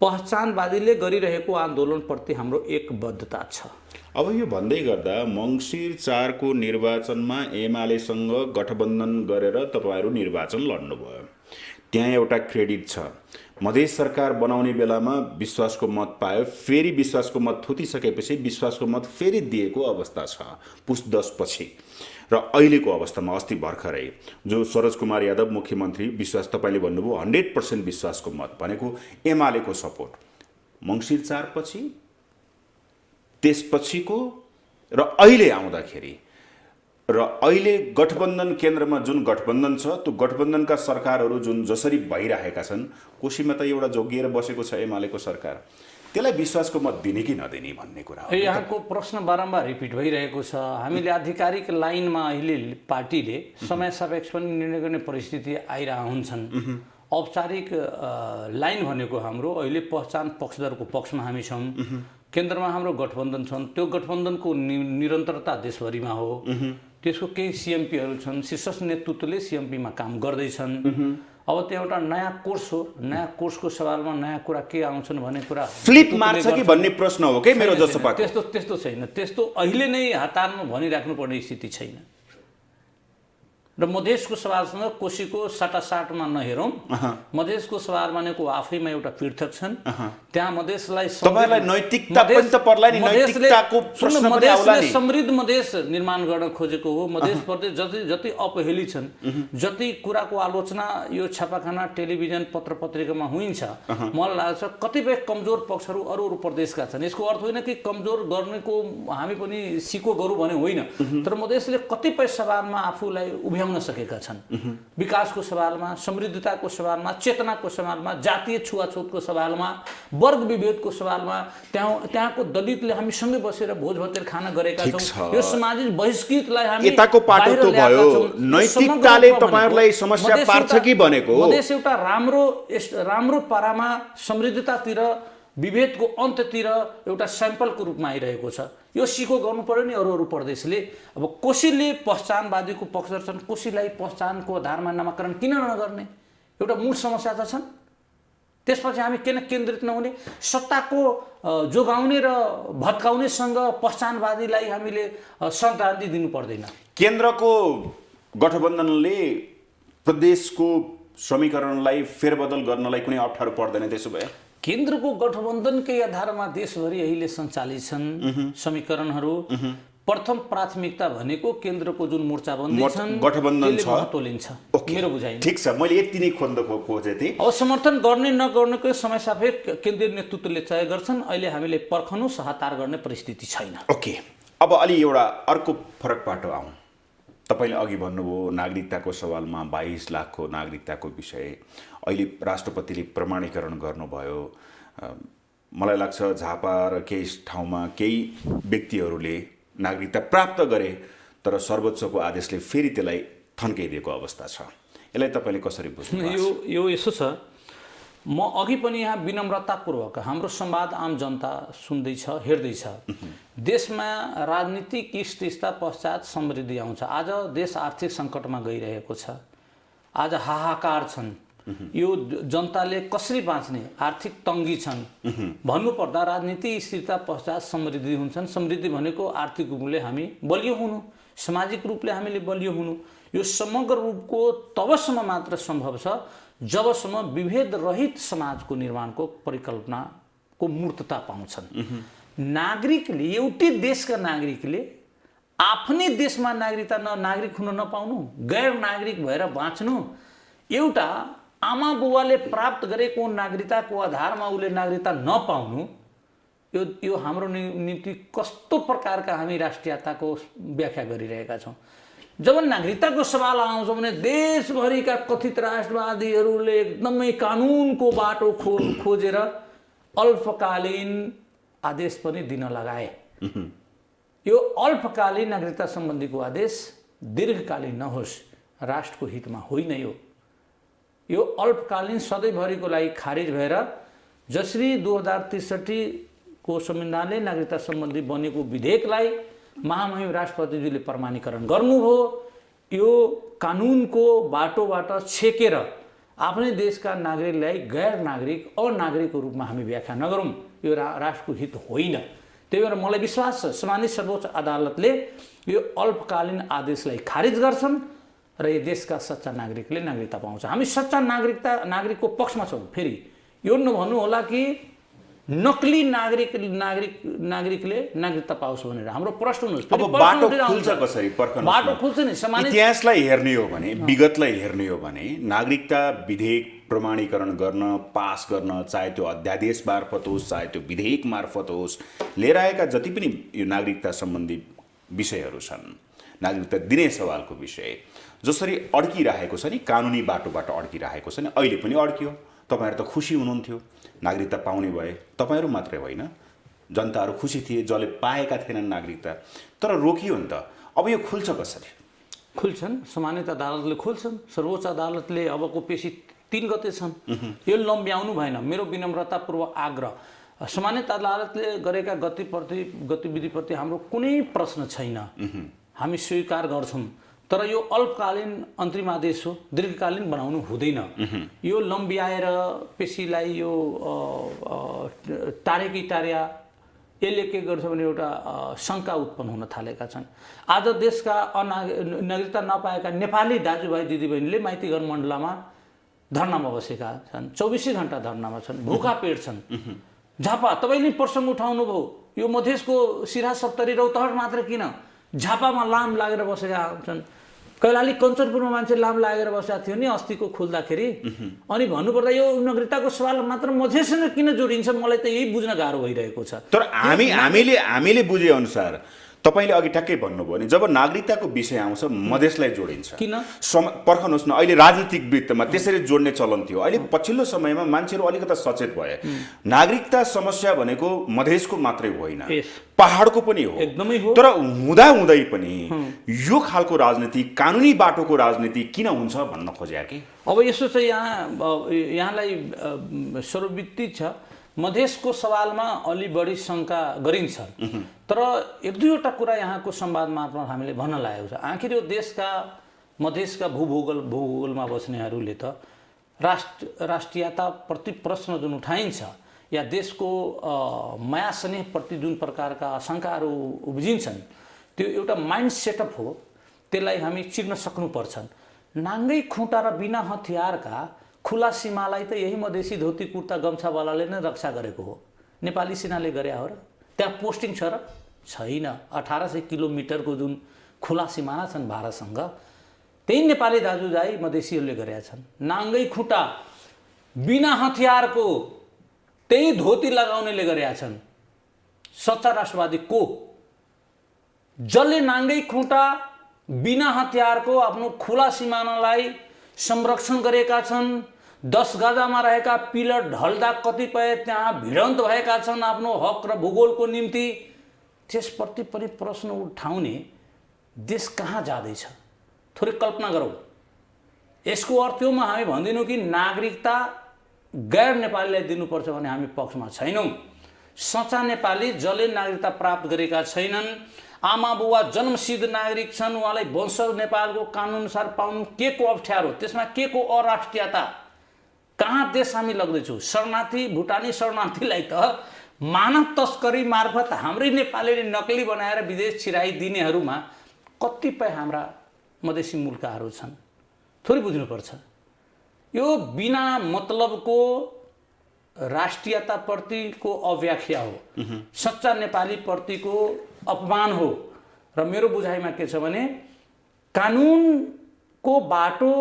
पहिचानवादीले गरिरहेको आन्दोलनप्रति हाम्रो एकबद्धता छ। अब यो भन्दै गर्दा मङ्सिर 4 को निर्वाचनमा एमालेसँग गठबन्धन गरेर तपाईँहरू निर्वाचन लड्नुभयो। त्यहाँ एउटा क्रेडिट छ, मधेस सरकार बनाउने बेलामा विश्वासको मत पायो, फेरि विश्वासको मत थुतिसकेपछि विश्वासको मत फेरि दिएको अवस्था छ पुस 10 पछि। र अहिलेको अवस्थामा अस्ति भर्खरै जो सरोज कुमार यादव मुख्यमन्त्री, विश्वास तपाईँले भन्नुभयो 100% विश्वासको मत भनेको एमालेको सपोर्ट मङ्सिर 4 पछि, त्यसपछिको र अहिले आउँदाखेरि र अहिले गठबन्धन केन्द्रमा जुन गठबन्धन छ, त्यो गठबन्धनका सरकारहरू जुन जसरी भइरहेका छन्, कोशीमा त एउटा जोगिएर बसेको छ एमालेको सरकार, त्यसलाई विश्वासको मत दिने कि नदिने भन्ने कुरा हो। यहाँको प्रश्न बारम्बार रिपिट भइरहेको छ। हामीले आधिकारिक लाइनमा अहिले पार्टीले समय सापेक्ष पनि निर्णय गर्ने परिस्थिति आइरहेका हुन्छन्। औपचारिक लाइन भनेको हाम्रो अहिले पहिचान पक्षधरको पक्षमा हामी छौँ। केन्द्रमा हाम्रो गठबन्धन छन्, त्यो गठबन्धनको निरन्तरता देशभरिमा हो। त्यसको केही सिएमपीहरू छन्, शीर्ष नेतृत्वले सिएमपीमा काम गर्दैछन्। अब त्यो एउटा नयाँ कोर्स हो, नयाँ कोर्सको सवालमा नयाँ कुरा के आउँछन् भन्ने कुरा फ्लिप मार्छ कि भन्ने प्रश्न हो कि मेरो जसपाको। त्यस्तो छैन। त्यस्तो अहिले नै हतारमा भनिराख्नु पर्ने स्थिति छैन। र मधेसको सवालसँग कोशीको साटासाटमा नहेरौँ। मधेसको सवाल भनेको आफैमा एउटा पृथक छन्। त्यहाँ मधेसलाई तपाईलाई नैतिकता पनि त पर्ला नि, नैतिकताको प्रश्न पनि आउला नि। समृद्ध मधेस निर्माण गर्न खोजेको हो। मधेस प्रदेश जति अपहेली छन्, जति कुराको आलोचना यो छापाखाना, टेलिभिजन, पत्र पत्रिकामा हुन्छ, मलाई लाग्छ कतिपय कमजोर पक्षहरू अरू प्रदेशका छन्। यसको अर्थ होइन कि कमजोर गर्नेको हामी पनि सिको गरौँ भने होइन, तर मधेसले कतिपय सवालमा आफूलाई उभ्याउन सकेका छन्। विकासको सवालमा, समृद्धताको सवालमा, चेतनाको सवालमा, जातीय छुवाछुतको सवालमा, वर्ग विभेदको सवालमा त्यहाँको दलितले हामी सँगै बसेर भोज भतेर खाना गरेका छौँ। यो सामाजिक बहिष्कृतलाई हामी यताको पाटो त भयो, नैतिकताले तपाईहरुलाई समस्या पार्छ कि भनेको। मधेस एउटा राम्रो पारामा समृद्धतातिर, विभेदको अन्त्यतिर एउटा स्याम्पलको रूपमा आइरहेको छ। यो सिको गर्नु पर्यो नि अरू प्रदेशले। अब कोशीले पहिचानवादीको पक्षधर छन्, कोशीलाई पहिचानको आधारमा नामाकरण किन नगर्ने एउटा मूल समस्या त छन्। त्यसपछि हामी किन केन्द्रित नहुने? सत्ताको जोगाउने र भत्काउनेसँग पहिचानवादीलाई हामीले श्रद्धाञ्जली दिनु पर्दैन। केन्द्रको गठबन्धनले प्रदेशको समीकरणलाई फेरबदल गर्नलाई कुनै अप्ठ्यारो पर्दैन त्यसो भए? केन्द्रको गठबन्धनकै आधारमा देशभरि अहिले सञ्चालित छन् समीकरणहरू। प्रथम प्राथमिकता भनेको केन्द्रको जुन मोर्चाबन्दी छन्, गठबन्धन छ, महत्त्व लिन्छ मेरो बुझाइ। ठिक छ, मैले यति नै खोजेँ थिएँ। अब समर्थन गर्ने नगर्नेको समय सापेक्ष केन्द्रीय नेतृत्वले तय गर्छन्। अहिले हामीले पर्खनुस्, हतार गर्ने परिस्थिति छैन। ओके, अब अलि एउटा अर्को फरक पाटो आउँ। तपाईँले अघि भन्नुभयो नागरिकताको सवालमा 22 लाखको नागरिकताको विषय अहिले राष्ट्रपतिले प्रमाणीकरण गर्नुभयो। मलाई लाग्छ झापा र केही ठाउँमा केही व्यक्तिहरूले नागरिकता प्राप्त गरे, तर सर्वोच्चको आदेशले फेरि त्यसलाई थन्काइदिएको अवस्था छ। यसलाई तपाईँले कसरी बुझ्नुहुन्छ? यो यसो छ, म अघि पनि यहाँ विनम्रतापूर्वक हाम्रो संवाद आम जनता सुन्दैछ, हेर्दैछ। देशमा राजनीतिक स्थिरता पश्चात समृद्धि आउँछ। आज देश आर्थिक सङ्कटमा गइरहेको छ। आज हाहाकार छन्। यो जनताले कसरी बाँच्ने, आर्थिक तङ्गी छन् भन्नुपर्दा राजनीति स्थिरता पश्चात समृद्धि हुन्छन्। समृद्धि भनेको आर्थिक रूपले हामी बलियो हुनु, सामाजिक रूपले हामीले बलियो हुनु। यो समग्र रूपको तबसम्म मात्र सम्भव छ जबसम्म विभेद रहित समाजको निर्माणको परिकल्पनाको मूर्तता पाउँछन्। नागरिकले, एउटै देशका नागरिकले आफ्नै देशमा नागरिक हुन नपाउनु, गैर नागरिक भएर बाँच्नु, एउटा आमा बुवाले प्राप्त गरेको नागरिकताको आधारमा उसले नागरिकता नपाउनु, यो हाम्रो निम्ति कस्तो प्रकारका हामी राष्ट्रियताको व्याख्या गरिरहेका छौँ। जब नागरिकताको सवाल आउँछ भने देशभरिका कथित राष्ट्रवादीहरूले एकदमै कानुनको बाटो खोजेर अल्पकालीन आदेश पनि दिन लगाए। यो अल्पकालीन नागरिकता सम्बन्धीको आदेश दीर्घकालीन नहोस्, राष्ट्रको हितमा होइन। यो अल्पकालीन सधैँभरिको लागि खारिज भएर जसरी 2063 को संविधानले नागरिकता सम्बन्धी बनेको विधेयकलाई महामहिम राष्ट्रपतिज्यूले प्रमाणीकरण गर्नुभयो, यो कानुनको बाटोबाट छेकेर आफ्नै देशका नागरिकलाई गैर नागरिक अनागरिकको रूपमा हामी व्याख्या नगरौँ, यो राष्ट्रको हित होइन। त्यही भएर मलाई विश्वास छ सम्मानित सर्वोच्च अदालतले यो अल्पकालीन आदेशलाई खारिज गर्छन् र यो देशका सच्चा नागरिकले नागरिकता पाउँछ। हामी सच्चा नागरिकको पक्षमा छौँ। फेरि यो नभन्नु होला कि नकली नागरिकले नागरिकता पाओस् भनेर। हाम्रो प्रश्न हुनुहोस्, अब बाटो खुल्छ कसरी? बाटो खुल्छ नि। सम्मानित इतिहासलाई हेर्ने हो भने, विगतलाई हेर्ने हो भने नागरिकता विधेयक प्रमाणीकरण गर्न, पास गर्न, चाहे त्यो अध्यादेश मार्फत होस्, चाहे त्यो विधेयक मार्फत होस्, लिएर आएका जति पनि यो नागरिकता सम्बन्धी विषयहरू छन्, नागरिकता दिने सवालको विषय जसरी अड्किरहेको छ नि, कानुनी बाटोबाट अड्किरहेको छ नि, अहिले पनि अड्कियो। तपाईँहरू त खुसी हुनुहुन्थ्यो नागरिकता पाउने भए, तपाईँहरू मात्रै होइन, जनताहरू खुसी थिए जसले पाएका थिएनन् नागरिकता, तर रोकियो नि त। अब यो खुल्छ कसरी? खुल्छन्, सम्मानित अदालतले खुल्छन्। सर्वोच्च अदालतले अबको पेशी 3 गते छन्, यो लम्ब्याउनु भएन। मेरो विनम्रतापूर्वक आग्रह, सम्मानित अदालतले गरेका गतिविधिप्रति हाम्रो कुनै प्रश्न छैन, हामी स्वीकार गर्छौँ। तर यो अल्पकालीन अन्तरिम आदेश हो, दीर्घकालीन बनाउनु हुँदैन। यो लम्ब्याएर पेशीलाई यो टार्या यसले के गर्छ भने एउटा शङ्का उत्पन्न हुन थालेका छन्। आज देशका नागरिकता नपाएका नेपाली दाजुभाइ दिदीबहिनीले माइतीघर मण्डलामा धर्नामा बसेका छन्, 24 घण्टा धर्नामा छन्, भुखा पेट छन्। झापा, तपाईँले प्रसङ्ग उठाउनु भयो, यो मधेसको सिरा सप्तरी रौतहट मात्र किन, झापामा लाम लागेर बसेका छन्। कैलाली कञ्चनपुरमा मान्छे लाम लागेर बसेका थियो नि अस्तिको खुल्दाखेरि। अनि भन्नुपर्दा यो नागरिकताको सवाल मात्र मधेससँग किन जोडिन्छ, मलाई त यही बुझ्न गाह्रो भइरहेको छ। तर हामीले बुझे अनुसार तपाईँले अघि ठ्याक्कै भन्नुभयो नि, जब नागरिकताको विषय आउँछ मधेसलाई जोडिन्छ। किन? पर्खनुहोस् न, अहिले राजनीतिक वृत्तमा त्यसरी जोड्ने चलन थियो। अहिले पछिल्लो समयमा मान्छेहरू अलिकता सचेत भए। नागरिकता समस्या भनेको मधेसको मात्रै होइन, पहाडको पनि हो, एकदमै हो। तर हुँदै पनि यो खालको राजनीति, कानुनी बाटोको राजनीति किन हुन्छ भन्न खोजे कि? अब यसो चाहिँ यहाँलाई सर्वविदित छ, मधेसको सवालमा अलि बढी शङ्का गरिन्छ। तर 1-2वटा कुरा यहाँको संवाद मार्फत हामीले भन्न लागेको छ। आखिर यो मधेसका भूगोलमा बस्नेहरूले त राष्ट्रियताप्रति प्रश्न जुन उठाइन्छ या देशको माया स्नेहप्रति जुन प्रकारका आशंकाहरू उब्जिन्छन्, त्यो एउटा माइन्ड सेटअप हो। त्यसलाई हामी चिर्न सक्नुपर्छ। नाङ्गै खुट्टा र बिना हतियारका खुला सीमालाई त यही मधेसी धोती कुर्ता गम्छावालाले नै रक्षा गरेको हो। नेपाली सेनाले गरे हो र? त्यहाँ पोस्टिङ छ र? छैन। 1800 किलोमिटरको जुन खुला सिमाना छन् भारतसँग, त्यही नेपाली दाजुभाइ मधेसीहरूले गरेका छन्। नाङ्गै खुट्टा बिना हतियारको त्यही धोती लगाउनेले गरेका छन्। सच्चा राष्ट्रवादी को? जसले नाङ्गै खुट्टा बिना हतियारको आफ्नो खुला सिमानालाई संरक्षण गरेका छन्। 10 गजामा रहेका पिलर ढल्दा कतिपय त्यहाँ भिडन्त भएका छन् आफ्नो हक र भूगोलको निम्ति। त्यसप्रति पनि प्रश्न उठाउने देश कहाँ जाँदैछ? थोरै कल्पना गरौँ। यसको अर्थ हो हामी भन्दैनौँ कि नागरिकता गैर नेपालीलाई दिनुपर्छ भने हामी पक्षमा छैनौँ। सच्चा नेपाली जसले नागरिकता प्राप्त गरेका छैनन्, आमा बुवा जन्मसिद्ध नागरिक छन्, उहाँलाई वंश नेपालको कानुनअनुसार पाउनु के को अप्ठ्यारो, त्यसमा के को अराष्ट्रियता, कहाँ देश हामी लग्दैछौँ? शरणार्थी भुटानी शरणार्थीलाई त मानव तस्करी मार्फत हाम्रै नेपालीले नक्कली बनाएर विदेश छिराइदिनेहरूमा कतिपय हाम्रा मधेसी मुल्काहरू छन्। थोरै बुझ्नुपर्छ। यो बिना मतलबको राष्ट्रियताप्रतिको अव्याख्या हो, सच्चा नेपालीप्रतिको अपमान हो। र मेरो बुझाइमा के छ भने कानुनको बाटो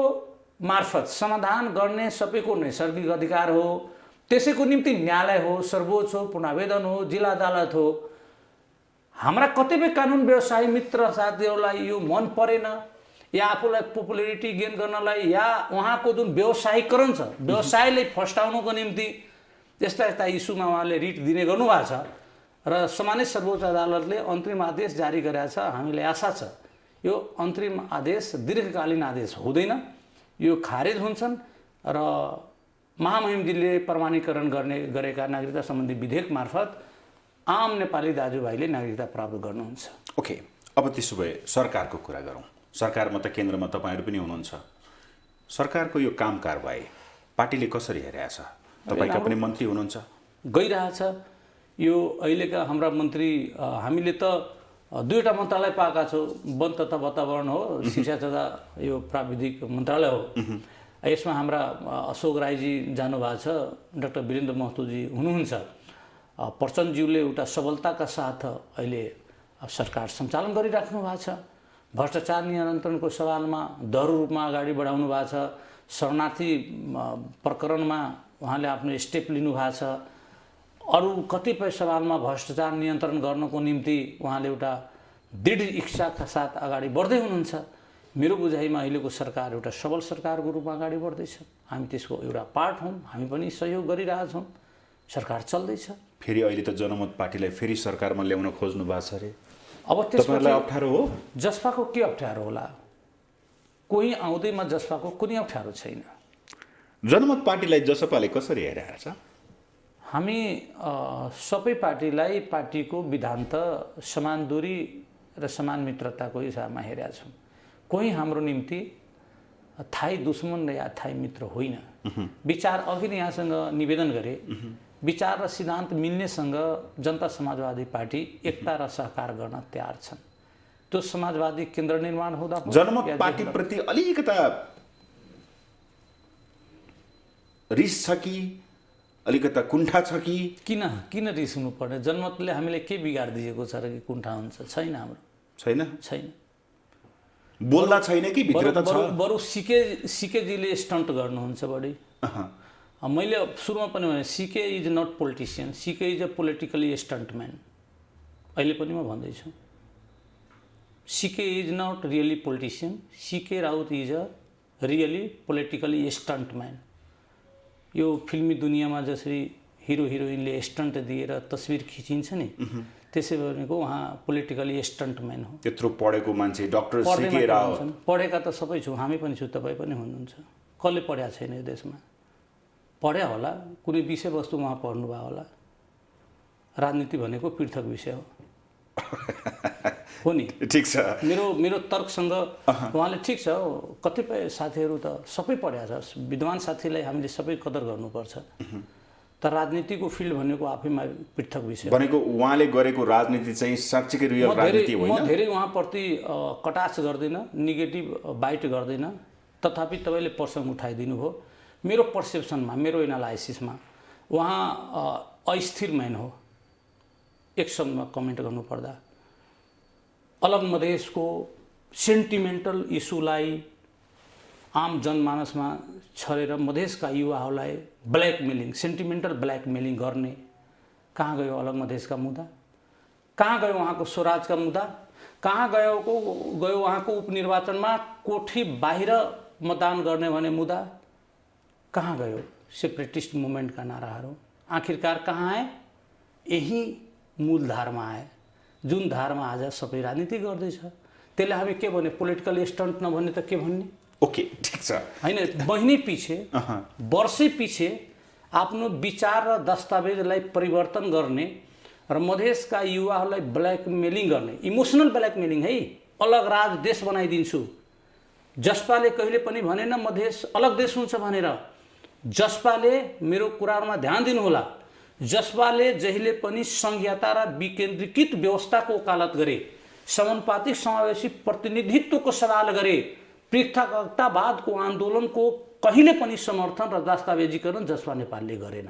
मार्फत समाधान गर्ने सबैको नैसर्गिक अधिकार हो। त्यसैको निम्ति न्यायालय हो, सर्वोच्च हो, पुनरावेदन हो, जिल्ला अदालत हो। हाम्रा कतिपय कानुन व्यवसायी मित्र साथीहरूलाई यो मन परेन या आफूलाई पपुलरिटी गेन गर्नलाई या उहाँको जुन व्यवसायीकरण छ, व्यवसायलाई फस्टाउनुको निम्ति यस्ता यस्ता इस्युमा उहाँले रिट दिने गर्नुभएको छ र सम्मानित सर्वोच्च अदालतले अन्तरिम आदेश जारी गरेका छ। हामीलाई आशा छ यो अन्तरिम आदेश दीर्घकालीन आदेश हुँदैन, यो खारेज हुन्छन् र महामहिमजीले प्रमाणीकरण गरेका नागरिकता सम्बन्धी विधेयक मार्फत आम नेपाली दाजुभाइले नागरिकता प्राप्त गर्नुहुन्छ। ओके, अब त्यसो भए सरकारको कुरा गरौँ। सरकारमा त केन्द्रमा तपाईँहरू पनि हुनुहुन्छ। सरकारको यो काम कारबाही पार्टीले कसरी हेरेको छ? तपाईँका पनि मन्त्री हुनुहुन्छ। गइरहेछ यो अहिलेका हाम्रा मन्त्री। हामीले त दुईवटा मन्त्रालय पाएका छौँ। वन तथा वातावरण हो, शिक्षा तथा यो प्राविधिक मन्त्रालय हो। यसमा हाम्रा अशोक राईजी जानुभएको छ, डाक्टर वीरेन्द्र महतोजी हुनुहुन्छ। प्रचण्डज्यूले एउटा सबलताका साथ अहिले सरकार सञ्चालन गरिराख्नु भएको छ। भ्रष्टाचार नियन्त्रणको सवालमा दह्रो रूपमा अगाडि बढाउनु भएको छ। शरणार्थी प्रकरणमा उहाँले आफ्नो स्टेप लिनुभएको छ। अरू कतिपय सवालमा भ्रष्टाचार नियन्त्रण गर्नको निम्ति उहाँले एउटा दृढ इच्छाका साथ अगाडि बढ्दै हुनुहुन्छ। मेरो बुझाइमा अहिलेको सरकार एउटा सबल सरकारको रूपमा अगाडि बढ्दैछ। हामी त्यसको एउटा पार्ट हौँ, हामी पनि सहयोग गरिरहेछौँ। सरकार चल्दैछ। फेरि अहिले त जनमत पार्टीलाई फेरि सरकारमा ल्याउन खोज्नु भएको छ अरे। अब त्यसलाई अप्ठ्यारो हो? जसपाको के अप्ठ्यारो होला? कोही आउँदैमा जसपाको कुनै अप्ठ्यारो छैन। जनमत पार्टीलाई जसपाले कसरी हेरेको छ? हामी सबै पार्टीलाई पार्टीको विधान्त समान दूरी र समान मित्रताको हिसाबमा हेरेका छौँ। कोही हाम्रो निम्ति थाई दुश्मन या थाई मित्र होइन। विचार अघि नै यहाँसँग निवेदन गरे, विचार र सिद्धान्त मिल्नेसँग जनता समाजवादी पार्टी एकता र सहकार गर्न तयार छन्। त्यो समाजवादी केन्द्र निर्माण हुँदा जनमत पार्टीप्रति अलिकता रिस छ कि अलिकता कुण्ठा छ कि? किन रिस हुनुपर्ने? जनमतले हामीलाई के बिगारिदिएको छ र कि कुण्ठा हुन्छ? छैन, हाम्रो छैन। बोल्दा छैन कि भित्र त छ? बरु सिकेजीले स्टन्ट गर्नुहुन्छ बढी। मैले सुरुमा पनि भने सिके इज नट पोलिटिसियन, सिके इज अ पोलिटिकली स्टन्टम्यान। अहिले पनि म भन्दैछु, सिके is not really politician, C K Raut is a really politically stuntman. यो फिल्मी दुनियाँमा जसरी हिरो हिरोइनले स्टन्ट दिएर तस्बिर खिचिन्छ नि, त्यसै भनेको उहाँ पोलिटिकली स्टन्टम्यान हो। त्यत्रो पढेको मान्छे डाक्टर सिके राव। पढेका त सबै छौँ, हामी पनि छु, तपाईँ पनि हुनुहुन्छ। कसले पढ्या छैन यो देशमा? पढ्या होला, कुनै विषयवस्तु उहाँ पढ्नुभयो होला। राजनीति भनेको पृथक विषय हो नि? ठिक छ। मेरो तर्कसँग उहाँले ठिक छ, कतिपय साथीहरू त सबै पढ्या छ, विद्वान साथीलाई हामीले सबै कदर गर्नुपर्छ। तर राजनीतिको फिल्ड भनेको आफैमा पृथक विषय भनेको उहाँले गरेको राजनीति चाहिँ साँच्चीकै रियल राजनीति होइन। म धेरै उहाँप्रति कटाक्ष गर्दिनँ, नेगेटिभ बाइट गर्दिनँ। तथापि तपाईँले प्रसङ्ग उठाइदिनु भयो। मेरो पर्सेप्सनमा, मेरो एनालाइसिसमा उहाँ अस्थिर म्यान हो। एक शब्दमा कमेन्ट गर्नुपर्दा अलग मधेसको सेन्टिमेन्टल इस्युलाई आम जनमानसमा छरेर मधेसका युवाहरूलाई ब्ल्याकमेलिङ, सेन्टिमेन्टल ब्ल्याकमेलिङ गर्ने। कहाँ गयो अलग मधेसका मुद्दा? कहाँ गयो उहाँको स्वराजका मुद्दा? कहाँ गयो उहाँको उपनिर्वाचनमा कोठी बाहिर मतदान गर्ने भने मुद्दा? कहाँ गयो सेपरेटिस्ट मुभमेन्टका नाराहरू? आखिरकार कहाँ आए? यही मूलधारमा आए, जुन धारमा आज सबै राजनीति गर्दैछ। त्यसले हामी के भने पोलिटिकल स्टन्ट नभन्ने त के भन्ने? ओके, ठिक छ। होइन, महिनै पछि वर्षै पछि आफ्नो विचार र दस्तावेजलाई परिवर्तन गर्ने र मधेसका युवाहरूलाई ब्ल्याकमेलिङ गर्ने, इमोसनल ब्ल्याकमेलिङ है। अलग राज देश बनाइदिन्छु। जसपाले कहिले पनि भनेन मधेस अलग देश हुन्छ भनेर। जसपाले मेरो कुराहरूमा ध्यान दिनुहोला, जसपाले जहिले पनि संघीयता र विकेन्द्रीकृत व्यवस्थाको वकालत गरे, समानुपातिक समावेशी प्रतिनिधित्वको सवाल गरे, पृथकतावादको आन्दोलनको कहिले पनि समर्थन र दस्तावेजीकरण जसपा नेपालले गरेन।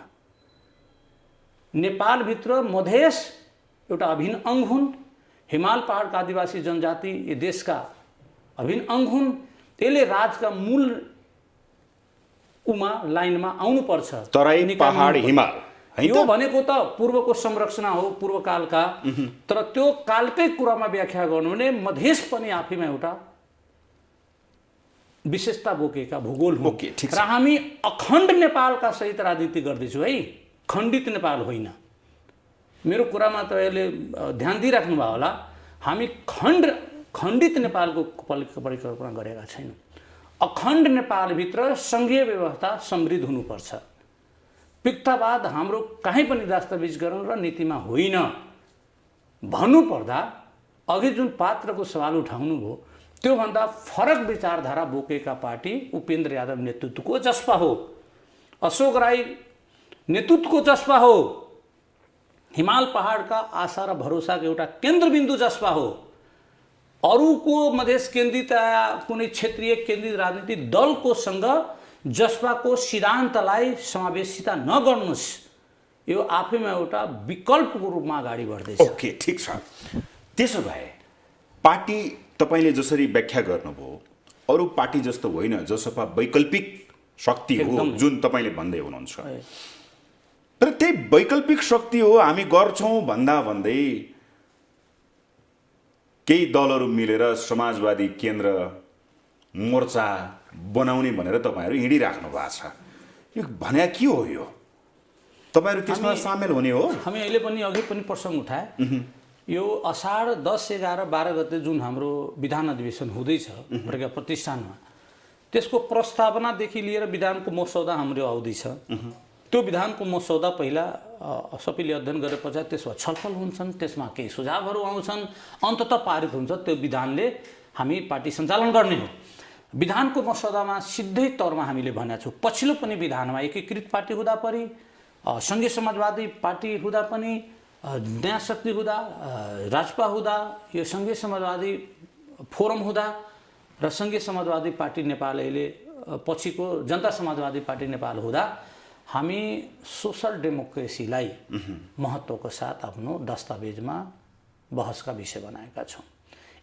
नेपालभित्र मधेस एउटा अभिन्न अङ्ग हुन्, हिमाल पहाडका आदिवासी जनजाति यो देशका अभिन्न अङ्ग हुन्। यसले राजका मूल लाइनमा आउनुपर्छ। तराई पहाड हिमाल यो भनेको त पूर्वको संरचना हो, पूर्वकालका। तर त्यो कालकै कुरामा व्याख्या गर्नु भने मधेस पनि आफैमा एउटा विशेषता बोकेका भूगोल हो। र हामी अखण्ड नेपालका सहित राजनीति गर्दैछौँ है, खण्डित नेपाल होइन। मेरो कुरामा तपाईँले ध्यान दिइराख्नु भयो होला। हामी खण्डित नेपालको परिकल्पना गरेका छैनौँ। अखण्ड नेपालभित्र सङ्घीय व्यवस्था समृद्ध हुनुपर्छ। पिक्तावाद हाम्रो कहीँ पनि दस्तावेजीकरण र नीतिमा होइन। भन्नुपर्दा अघि जुन पात्रको सवाल उठाउनु भयो, त्योभन्दा फरक विचारधारा बोकेका पार्टी उपेन्द्र यादव नेतृत्वको जसपा हो, अशोक राई नेतृत्वको जसपा हो, हिमाल पहाडका आशा र भरोसाको एउटा केन्द्रबिन्दु जसपा हो। अरूको मधेस केन्द्रित कुनै क्षेत्रीय केन्द्रित राजनीतिक दलको सँग जसपाको सिद्धान्तलाई समावेशिता नगर्नुहोस्। यो आफैमा एउटा विकल्पको रूपमा अगाडि बढ्दैछ। ओके, ठिक छ। त्यसो भए पार्टी तपाईँले जसरी व्याख्या गर्नुभयो, अरू पार्टी जस्तो होइन, जसपा वैकल्पिक शक्ति हो जुन तपाईँले भन्दै हुनुहुन्छ। तर त्यही वैकल्पिक शक्ति हो हामी गर्छौँ भन्दा भन्दै केही दलहरू मिलेर समाजवादी केन्द्र मोर्चा बनाउने भनेर तपाईँहरू हिँडिराख्नु भएको छ। यो भने के हो? यो तपाईँहरू त्यसमा सामेल हुने हो? हामी अहिले पनि अघि पनि प्रसङ्ग उठाए। यो असाढ 10, 11, 12 गते जुन हाम्रो विधान अधिवेशन हुँदैछ प्रज्ञा प्रतिष्ठानमा, त्यसको प्रस्तावनादेखि लिएर विधानको मसौदा हाम्रो आउँदैछ। त्यो विधानको मसौदा पहिला सबैले अध्ययन गरे पछाडि त्यसमा छलफल हुन्छन्, त्यसमा केही सुझावहरू आउँछन्, अन्ततः पारित हुन्छ। त्यो विधानले हामी पार्टी सञ्चालन गर्ने हो। विधानको मसौदामा सिधै तौरमा हामीले भनेका छौँ, पछिल्लो पनि विधानमा एकीकृत पार्टी हुँदा पनि, सङ्घीय समाजवादी पार्टी हुँदा पनि, नयाँ शक्ति हुँदा, राजपा हुँदा, यो सङ्घीय समाजवादी फोरम हुँदा र सङ्घीय समाजवादी पार्टी नेपाल अहिले पछिको जनता समाजवादी पार्टी नेपाल हुँदा हामी सोसल डेमोक्रेसीलाई महत्त्वको साथ आफ्नो दस्तावेजमा बहसका विषय बनाएका छौँ।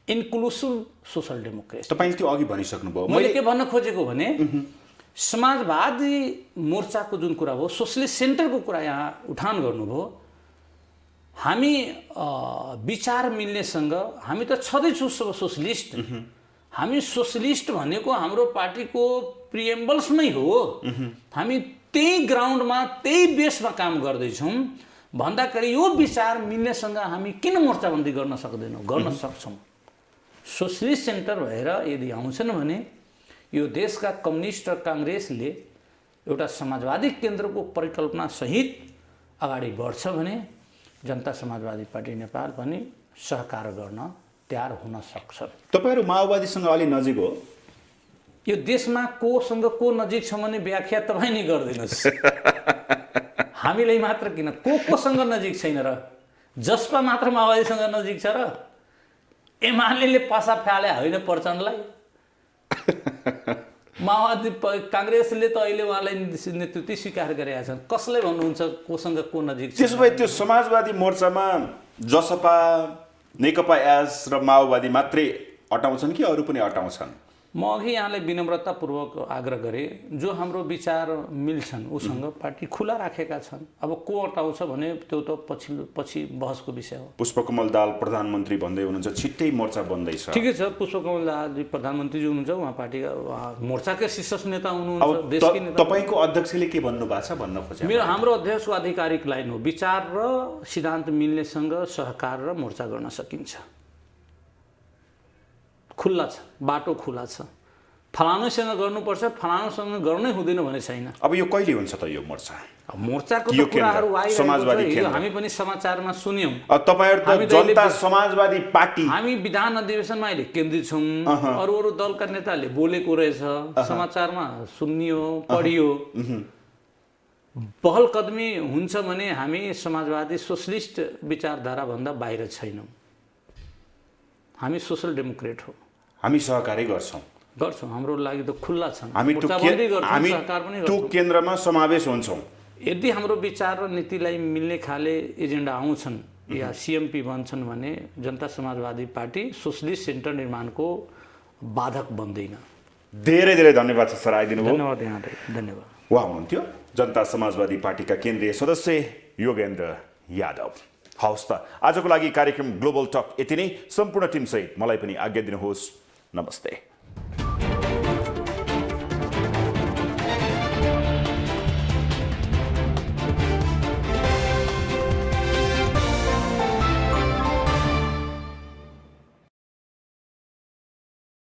Inclusive social democracy. तपाईँले त्यो अघि भनिसक्नुभयो। मैले के भन्न खोजेको भने समाजवादी मोर्चाको जुन कुरा हो, सोसलिस्ट सेन्टरको कुरा यहाँ उठान गर्नुभयो। हामी विचार मिल्नेसँग हामी त छँदैछौँ सोसलिस्ट। हामी सोसलिस्ट भनेको हाम्रो पार्टीको प्रिएम्बल्समै हो। हामी त्यही ग्राउन्डमा त्यही बेसमा काम गर्दैछौँ भन्दाखेरि यो विचार मिल्नेसँग हामी किन मोर्चाबन्दी गर्न सक्दैनौँ? गर्न सक्छौँ। सोसलिस्ट सेन्टर भएर यदि आउँछन् भने यो देशका कम्युनिस्ट र काङ्ग्रेसले एउटा समाजवादी केन्द्रको परिकल्पना सहित अगाडि बढ्छ भने जनता समाजवादी पार्टी नेपाल पनि सहकार गर्न तयार हुन सक्छ। तपाईँहरू माओवादीसँग अलि नजिक हो। यो देशमा कोसँग को नजिक छ भने व्याख्या तपाईँ नै गरिदिनुहोस्। हामीलाई मात्र किन, कोसँग नजिक छैन र? जसपा मात्र माओवादीसँग नजिक छ र? एमाले पासा फ्याले होइन प्रचण्डलाई? माओवादी काङ्ग्रेसले त अहिले उहाँलाई नेतृत्व स्वीकार गरेका छन्। कसलाई भन्नुहुन्छ कोसँग को नजिक छ? त्यसो भए त्यो समाजवादी मोर्चामा जसपा, नेकपा एस र माओवादी मात्रै अटाउँछन् कि अरू पनि अटाउँछन्? म अघि यहाँलाई विनम्रतापूर्वक आग्रह गरेँ, जो हाम्रो विचार मिल्छन् उसँग पार्टी खुला राखेका छन्। अब को अटाउँछ भने त्यो त पछि बहसको विषय हो। पुष्पकमल दाहाल प्रधानमन्त्री भन्दै हुनुहुन्छ, छिट्टै मोर्चा बन्दैछ। ठिकै छ, पुष्पकमल दाहाल प्रधानमन्त्री जो हुनुहुन्छ उहाँ पार्टीका मोर्चाकै शीर्ष नेता हुनुहुन्छ, देशकै नेता। तपाईँको अध्यक्षले के भन्नुभएको छ भन्न खोजे? हाम्रो अध्यक्षको आधिकारिक लाइन हो, विचार र सिद्धान्त मिल्नेसँग सहकार र मोर्चा गर्न सकिन्छ। खुल्ला छ, बाटो खुला छ। फलानुसँग गर्नुपर्छ, फलानुसँग गर्नै हुँदैन भने छैन। अब यो कहिले हुन्छ त यो मोर्चा? मोर्चाको कुराहरू आइरहेको छ, हामी पनि समाचारमा सुन्यौँ। तपाईँहरू त जनता समाजवादी पार्टी, हामी विधान अधिवेशनमा अहिले केन्द्रित छौँ। अरू दलका नेताहरूले बोलेको रहेछ, समाचारमा सुनियो, पढियो। पहलकदमी हुन्छ भने हामी समाजवादी सोसलिस्ट विचारधाराभन्दा बाहिर छैनौँ। हामी सोसल डेमोक्रेट हो। हामी सहकारी गर्छौँ। हाम्रो लागि त खुल्ला छ। हामी त्यो केन्द्रमा समावेश हुन्छौँ। यदि हाम्रो विचार र नीतिलाई मिल्ने खाले एजेन्डा आउँछन् या सीएमपी बन्छन् भने जनता समाजवादी पार्टी सोसलिस्ट सेन्टर निर्माणको बाधक बन्दैन। धेरै धेरै धन्यवाद छ सर, आइदिनु भयो। धन्यवाद यहाँलाई, धन्यवाद। उहाँ हुनुहुन्थ्यो जनता समाजवादी पार्टीका केन्द्रीय सदस्य योगेन्द्र यादव। हवस् त, आजको लागि कार्यक्रम ग्लोबल टक यति नै। सम्पूर्ण टिमसहित मलाई पनि आज्ञा दिनुहोस्। नमस्ते।